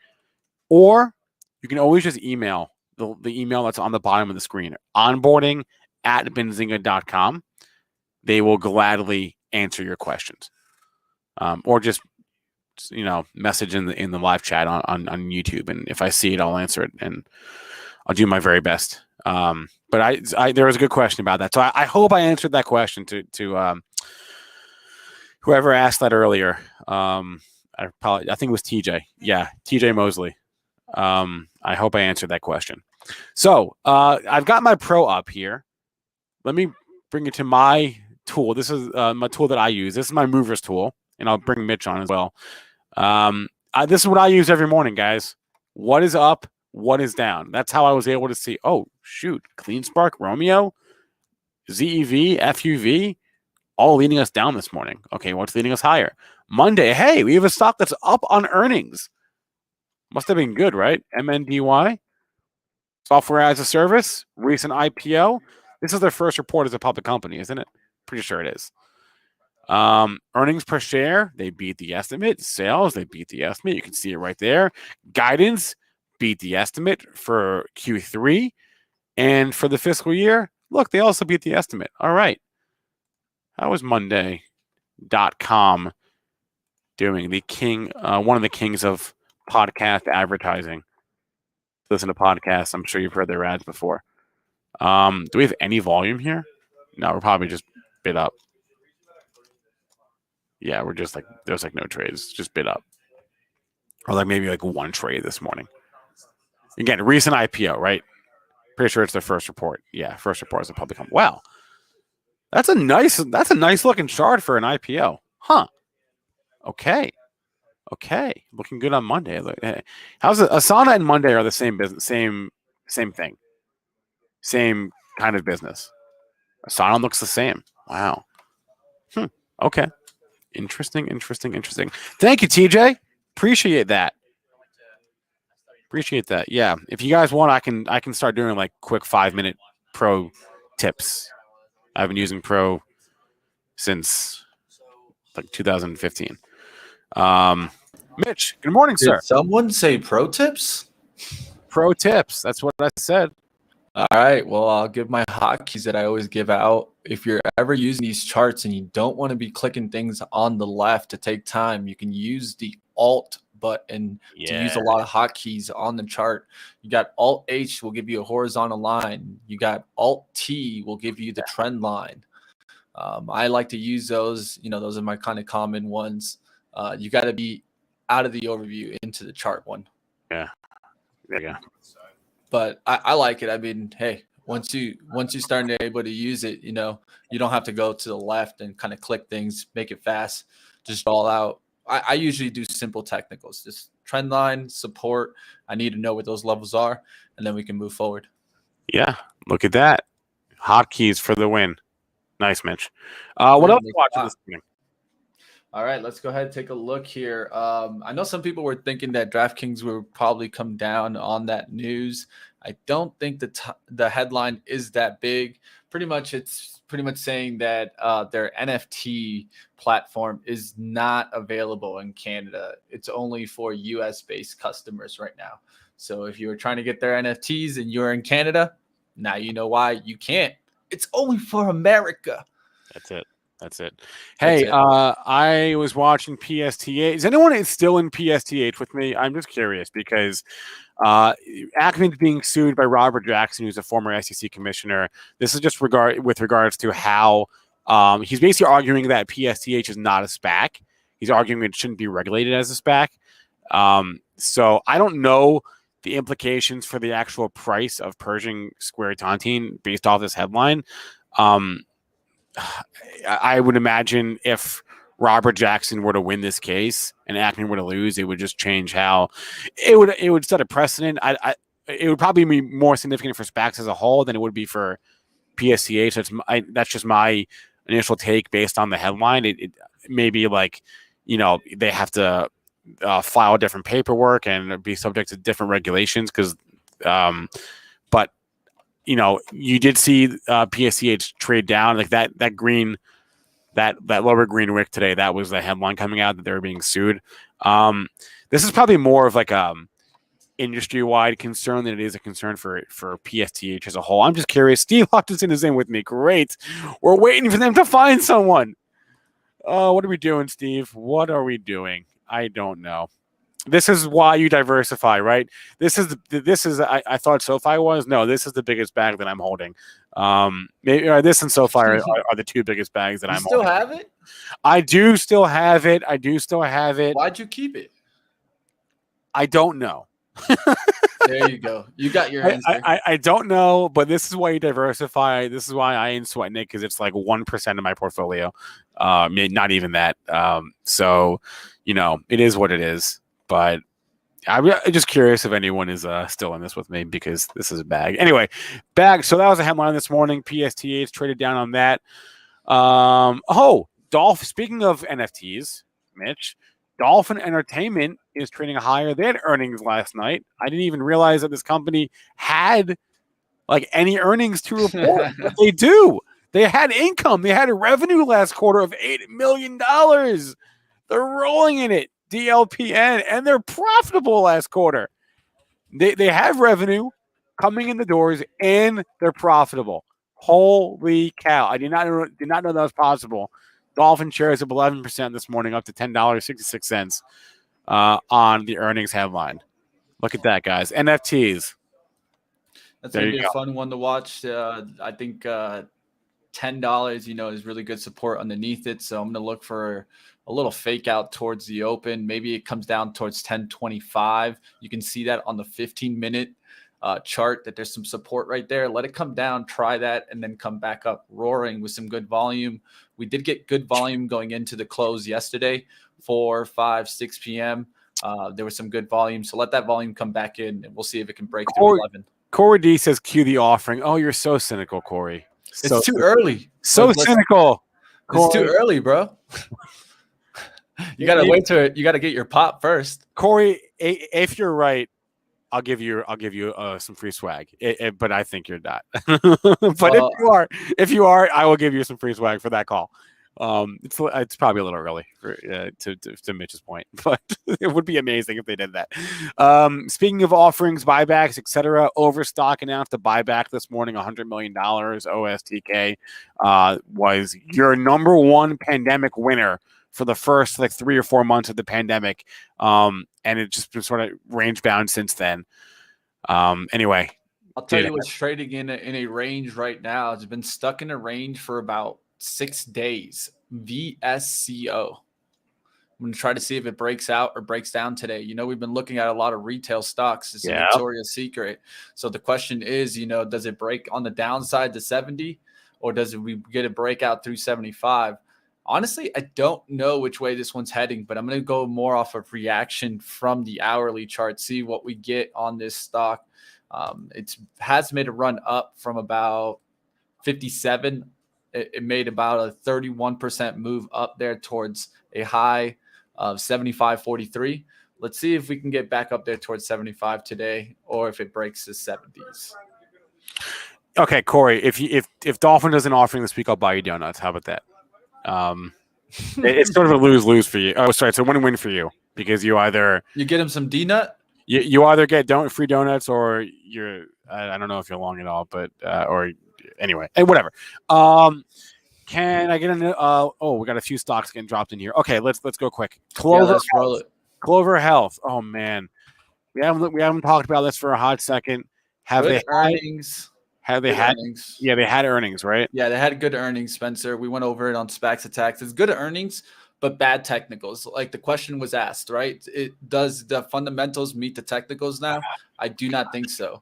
or you can always just email the email that's on the bottom of the screen, onboarding@benzinga.com. They will gladly answer your questions, or just message in the live chat on YouTube, and if I see it, I'll answer it, and I'll do my very best. But there was a good question about that, so I hope I answered that question to whoever asked that earlier. I think it was TJ. Yeah, TJ Mosley. I hope I answered that question. So I've got my Pro up here. Let me bring it to my tool. This is my tool that I use. This is my movers tool, and I'll bring Mitch on as well. This is what I use every morning, guys. What is up? What is down? That's how I was able to see. Oh, shoot. Clean Spark, Romeo, ZEV, FUV, all leading us down this morning. Okay, what's leading us higher? Monday, hey, we have a stock that's up on earnings. Must have been good, right? MNDY, software as a service, recent IPO. This is their first report as a public company, isn't it? Pretty sure it is. Earnings per share, they beat the estimate. Sales, they beat the estimate. You can see it right there. Guidance, beat the estimate for Q3. And for the fiscal year, look, they also beat the estimate. All right. How was Monday.com doing? The king, one of the kings of podcast advertising. Listen to podcasts. I'm sure you've heard their ads before. Do we have any volume here? No, we're probably just bid up. Yeah, we're just there's no trades, just bid up. Or maybe one trade this morning. Again, recent IPO, right? Pretty sure it's their first report. Yeah, first report as a public company. Wow. That's a nice looking chart for an IPO. Huh. Okay. Looking good on Monday. How's it? Asana and Monday are the same business, same thing. Same kind of business. Asana looks the same. Wow. Okay. Interesting. Thank you, TJ. Appreciate that. Yeah. If you guys want, I can start doing quick 5-minute Pro tips. I've been using Pro since 2015. Mitch, good morning, sir. Did someone say pro tips? Pro tips. That's what I said. All right. Well, I'll give my hotkeys that I always give out. If you're ever using these charts and you don't want to be clicking things on the left to take time, you can use the Alt button to use a lot of hotkeys on the chart. You got Alt H will give you a horizontal line. You got Alt T will give you the trend line. I like to use those. Those are my kind of common ones. You got to be out of the overview into the chart one. Yeah. There you go. But I like it. I mean, hey, once you start able to use it, you don't have to go to the left and kind of click things, make it fast, just all out. I usually do simple technicals, just trend line, support. I need to know what those levels are, and then we can move forward. Yeah, look at that. Hotkeys for the win. Nice, Mitch. What else are you watching this morning? All right, let's go ahead and take a look here. I know some people were thinking that DraftKings would probably come down on that news. I don't think the headline is that big. It's pretty much saying that their NFT platform is not available in Canada. It's only for US-based customers right now. So if you were trying to get their NFTs and you're in Canada, now you know why you can't. It's only for America. That's it. Hey, I was watching PSTH. Is anyone still in PSTH with me? I'm just curious because Ackman's being sued by Robert Jackson, who's a former SEC commissioner. This is just with regards to how he's basically arguing that PSTH is not a SPAC. He's arguing it shouldn't be regulated as a SPAC. So I don't know the implications for the actual price of Pershing Square Tontine based off this headline. I would imagine if Robert Jackson were to win this case and Ackman were to lose, it would just change how it would set a precedent. It would probably be more significant for SPACs as a whole than it would be for PSTH. That's just my initial take based on the headline. It may be like, they have to file different paperwork and be subject to different regulations but you did see PSTH trade down like that green, that lower green wick today. That was the headline coming out that they were being sued. This is probably more of like industry-wide concern than it is a concern for PSTH as a whole. I'm just curious. Steve Hutchinson is in with me. Great. We're waiting for them to find someone. What are we doing, Steve? What are we doing? I don't know. This is why you diversify, right? This is I thought SoFi was. No, this is the biggest bag that I'm holding. Maybe this and SoFi are the two biggest bags that I'm holding. Still have it? I do still have it. Why'd you keep it? I don't know. There you go. You got your answer. I don't know, but this is why you diversify. This is why I ain't sweating it, because it's like 1% of my portfolio. Not even that. So, it is what it is. But I'm just curious if anyone is still in this with me, because this is a bag. Anyway, bag. So that was a headline this morning. PSTH traded down on that. Dolphin. Speaking of NFTs, Mitch, Dolphin Entertainment is trading higher. They had earnings last night. I didn't even realize that this company had like any earnings to report. But they do. They had income. They had a revenue last quarter of $8 million. They're rolling in it. DLPN, and they're profitable last quarter. They have revenue coming in the doors, and they're profitable. Holy cow. I did not know that was possible. Dolphin shares up 11% this morning, up to $10.66 on the earnings headline. Look at that, guys. NFTs. That's going to be a fun one to watch. I think $10, is really good support underneath it. So I'm going to look for a little fake out towards the open. Maybe it comes down towards 10.25. You can see that on the 15-minute chart that there's some support right there. Let it come down, try that, and then come back up roaring with some good volume. We did get good volume going into the close yesterday, 4, 5, 6 p.m. There was some good volume. So let that volume come back in, and we'll see if it can break through 11. Corey D says, cue the offering. Oh, you're so cynical, Corey. It's too early. Cynical. It's too early, bro. You gotta wait till you gotta get your pop first. Corey, if you're right, I'll give you some free swag. But I think you're not. But if you are, I will give you some free swag for that call. It's probably a little early to Mitch's point, but it would be amazing if they did that. Speaking of offerings, buybacks, etc., Overstock announced a buyback this morning, $100 million. OSTK was your number one pandemic winner for the first 3 or 4 months of the pandemic, and it's just been sort of range bound since then. Anyway, I'll tell you what's trading in a range right now. It's been stuck in a range for about 6 days. VSCO. I'm going to try to see if it breaks out or breaks down today. We've been looking at a lot of retail stocks. It's a Victoria's Secret. So the question is, does it break on the downside to 70, or does we get a breakout through 75? Honestly, I don't know which way this one's heading, but I'm going to go more off of reaction from the hourly chart, see what we get on this stock. It has made a run up from about 57. It made about a 31% move up there towards a high of 75.43. Let's see if we can get back up there towards 75 today, or if it breaks the 70s. Okay, Corey, if Dolphin doesn't offer this week, I'll buy you donuts. How about that? It's sort of a lose-lose for you. Oh, sorry, it's a win-win for you because you get him some D-nut. You either get free donuts or you're I don't know if you're long at all, but or anyway, hey, whatever. Can I get we got a few stocks getting dropped in here. Okay, let's go quick. Let's roll it. Clover Health. Oh man, we haven't talked about this for a hot second. Have they earnings? Have they had earnings? Yeah, they had earnings, right? Yeah, they had good earnings, Spencer. We went over it on Spacs Attacks. It's good earnings, but bad technicals. Like the question was asked, right? Does the fundamentals meet the technicals now? I do not think so.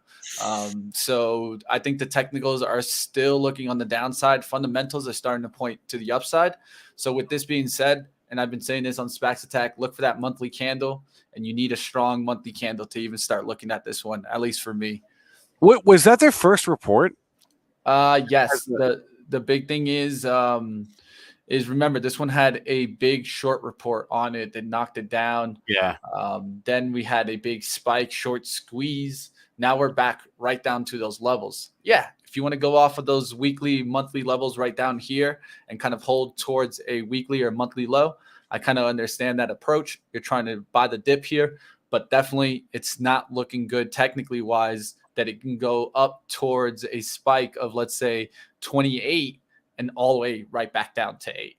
So I think the technicals are still looking on the downside. Fundamentals are starting to point to the upside. So with this being said, and I've been saying this on Spacs Attack, look for that monthly candle, and you need a strong monthly candle to even start looking at this one, at least for me. What was that their first report? Yes. The big thing is remember this one had a big short report on it that knocked it down. Yeah. Then we had a big spike, short squeeze. Now we're back right down to those levels. Yeah. If you want to go off of those weekly, monthly levels right down here and kind of hold towards a weekly or monthly low, I kind of understand that approach. You're trying to buy the dip here, but definitely it's not looking good technically wise that it can go up towards a spike of, let's say, 28 and all the way right back down to 8.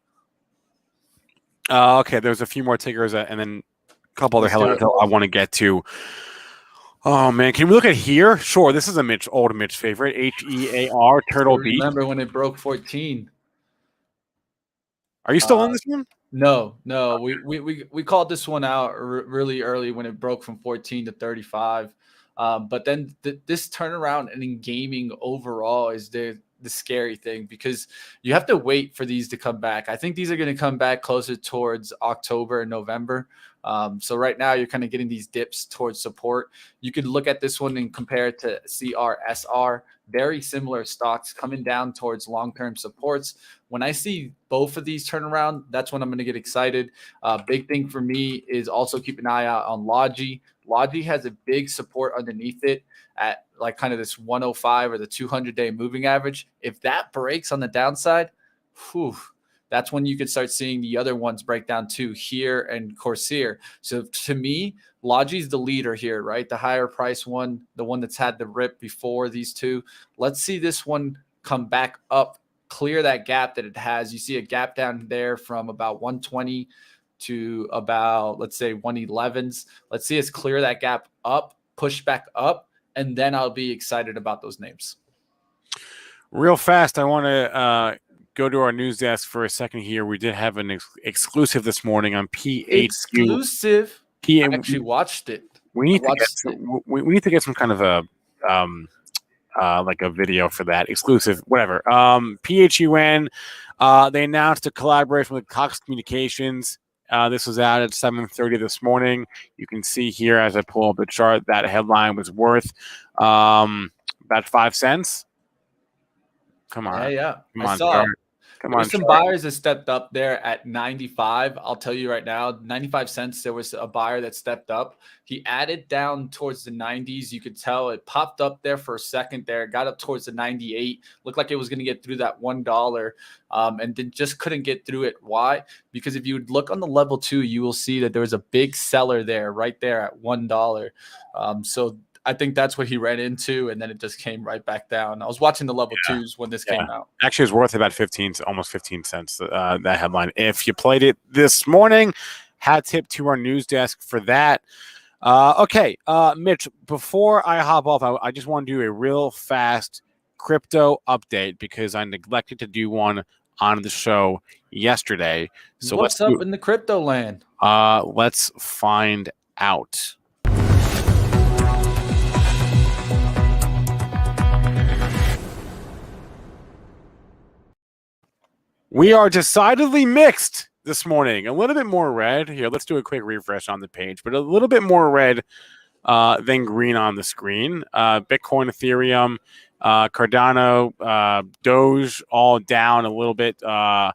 Okay, there's a few more tickers and then a couple other headlines I want to get to. Oh, man. Can we look at here? Sure. This is a old Mitch favorite. HEAR, Turtle Beach. Remember when it broke 14? Are you still on this one? No. We called this one out really early when it broke from 14 to 35. But then this turnaround and in gaming overall is the scary thing because you have to wait for these to come back. I think these are going to come back closer towards October and November. So right now you're kind of getting these dips towards support. You could look at this one and compare it to CRSR. Very similar stocks coming down towards long-term supports. When I see both of these turn around, that's when I'm going to get excited. Big thing for me is also keep an eye out on Logi. Logi has a big support underneath it at like kind of this 105 or the 200-day moving average. If that breaks on the downside, that's when you could start seeing the other ones break down too, here and Corsair. So to me, Logi's the leader here, right? The higher price one, the one that's had the rip before these two. Let's see this one come back up, clear that gap that it has. You see a gap down there from about 120 to about, let's say, 111s. Let's see us clear that gap up, push back up, and then I'll be excited about those names. Real fast, I want to go to our news desk for a second here. We did have an exclusive this morning on PHU. Exclusive? I actually watched it. We need to get some kind of a like a video for that exclusive, whatever. PHUN, they announced a collaboration with Cox Communications. This was out at 7:30 this morning. You can see here as I pull up the chart that headline was worth about 5 cents. Come on. Yeah. Come I on, saw it. Come on. There's some buyers that stepped up there at 95. I'll tell you right now, 95 cents, there was a buyer that stepped up. He added down towards the 90s. You could tell it popped up there for a second there, got up towards the 98. Looked like it was going to get through that $1 and then just couldn't get through it. Why? Because if you would look on the level 2, you will see that there was a big seller there right there at $1. So I think that's what he ran into, and then it just came right back down. I was watching the level 2s when this came out. Actually, it was worth about almost 15 cents, that headline. If you played it this morning, hat tip to our news desk for that. Okay, Mitch, before I hop off, I just want to do a real fast crypto update because I neglected to do one on the show yesterday. So what's up in the crypto land? Let's find out. We are decidedly mixed this morning. A little bit more red. Here, let's do a quick refresh on the page, but a little bit more red than green on the screen. Bitcoin, Ethereum, Cardano, Doge, all down a little bit. That's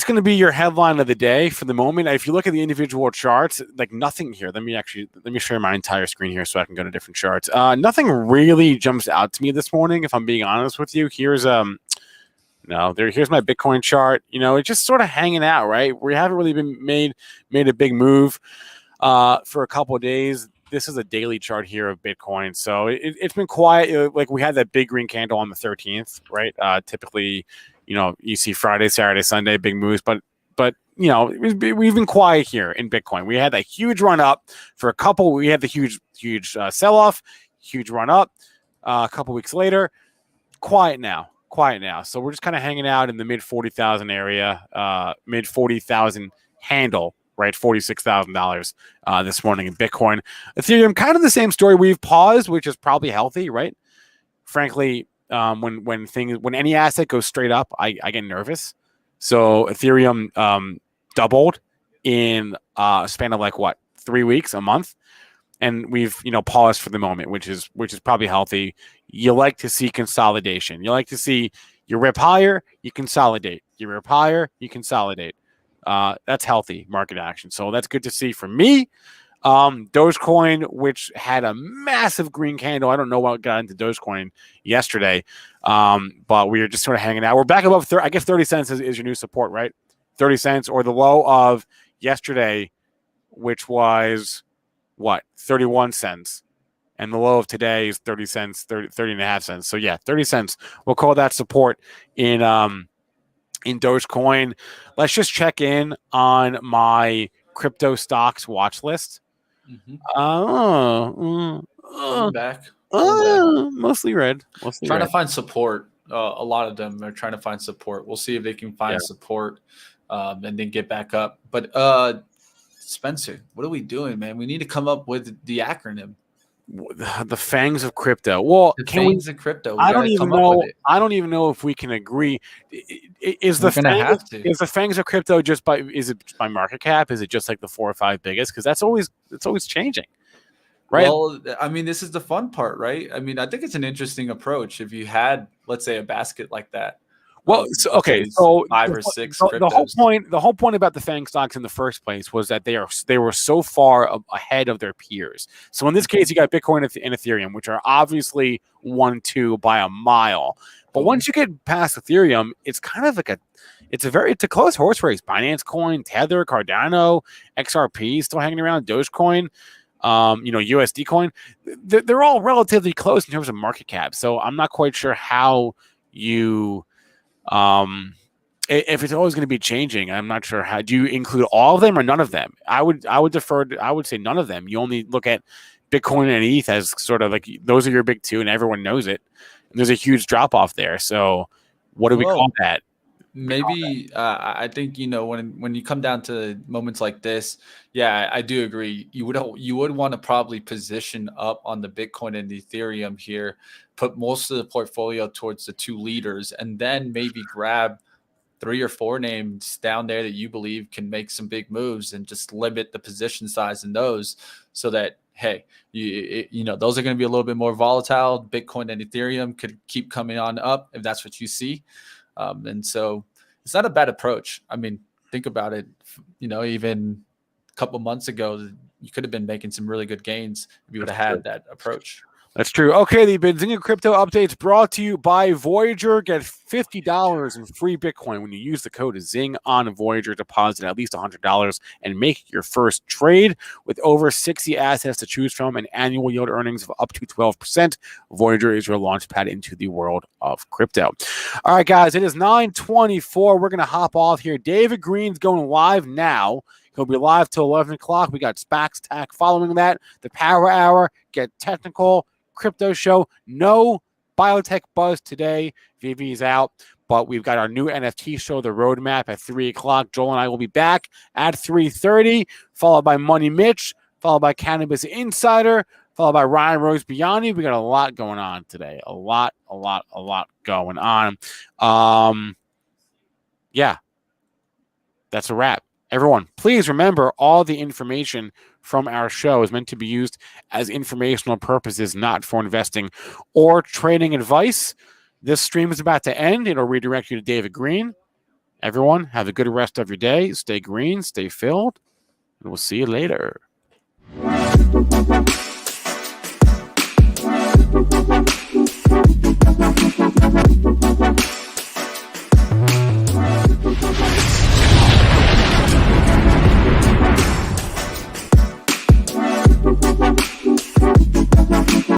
going to be your headline of the day for the moment. If you look at the individual charts, like nothing here. Let me share my entire screen here so I can go to different charts. Nothing really jumps out to me this morning, if I'm being honest with you. Here's my Bitcoin chart. It's just sort of hanging out, right? We haven't really been made a big move for a couple of days. This is a daily chart here of Bitcoin. So it's been quiet. Like we had that big green candle on the 13th, right? Typically, you see Friday, Saturday, Sunday, big moves, but we've been quiet here in Bitcoin. We had that huge run up for a couple. We had the huge sell off, huge run up. A couple weeks later, quiet now. So we're just kind of hanging out in the mid 40,000 area, mid 40,000 handle, right? $46,000 this morning in Bitcoin. Ethereum, kind of the same story. We've paused, which is probably healthy, right? Frankly, when any asset goes straight up, I get nervous. So Ethereum doubled in a span of 3 weeks, a month, and we've paused for the moment, which is probably healthy. You like to see consolidation. You like to see you rip higher, you consolidate. You rip higher, you consolidate. That's healthy market action. So that's good to see for me. Dogecoin, which had a massive green candle. I don't know what got into Dogecoin yesterday, but we were just sort of hanging out. We're back above 30. I guess 30 cents is your new support, right? 30 cents or the low of yesterday, which was 31 cents. And the low of today is 30 cents, 30 and a half cents. So yeah, 30 cents. We'll call that support in Dogecoin. Let's just check in on my crypto stocks watch list. Back. Mostly red. Trying to find support. A lot of them are trying to find support. We'll see if they can find support and then get back up. But Spencer, what are we doing, man? We need to come up with the acronym. The fangs of crypto. Well, fangs of crypto. I don't even know. I don't even know if we can agree. Is the fangs of crypto just by market cap? Is it just like the 4 or 5 biggest? Because it's always changing, right? Well, I mean, this is the fun part, right? I mean, I think it's an interesting approach. If you had, let's say, a basket like that. Well, so 5 or 6. The whole point about the FANG stocks in the first place was that they were so far ahead of their peers. So in this case, you got Bitcoin and Ethereum, which are obviously 1-2 by a mile. But once you get past Ethereum, it's kind of like it's a close horse race. Binance Coin, Tether, Cardano, XRP still hanging around, Dogecoin. USD coin. They're all relatively close in terms of market cap. So I'm not quite sure how you. If it's always going to be changing, I'm not sure how. Do you include all of them or none of them? I would say none of them. You only look at Bitcoin and ETH as sort of like those are your big two, and everyone knows it. And there's a huge drop off there. So what do we call that? Maybe I think when you come down to moments like this, yeah, I do agree. You would want to probably position up on the Bitcoin and the Ethereum here, put most of the portfolio towards the 2 leaders, and then maybe grab 3 or 4 names down there that you believe can make some big moves, and just limit the position size in those, so that those are going to be a little bit more volatile. Bitcoin and Ethereum could keep coming on up if that's what you see. And so it's not a bad approach. I mean, think about it. Even a couple months ago, you could have been making some really good gains if you would have had that approach. That's true. Okay, the Benzinga crypto updates brought to you by Voyager. Get $50 in free Bitcoin when you use the code ZING on Voyager. Deposit at least $100 and make your first trade. With over 60 assets to choose from and annual yield earnings of up to 12%, Voyager is your launch pad into the world of crypto. All right, guys, it is 9:24. We're going to hop off here. David Green's going live now. He'll be live till 11 o'clock. We got SPACs Tack following that. The Power Hour, Get Technical, Crypto Show. No biotech buzz today. VV's out, but we've got our new NFT show, The Roadmap, at 3 o'clock. Joel and I will be back at 3:30, followed by Money Mitch, followed by Cannabis Insider, followed by Ryan Rose Biani. We got a lot going on today. A lot going on. yeah, that's a wrap. Everyone, please remember all the information from our show is meant to be used as informational purposes, not for investing or trading advice. This stream is about to end. It'll redirect you to David Green. Everyone, have a good rest of your day. Stay green, stay filled, and we'll see you later.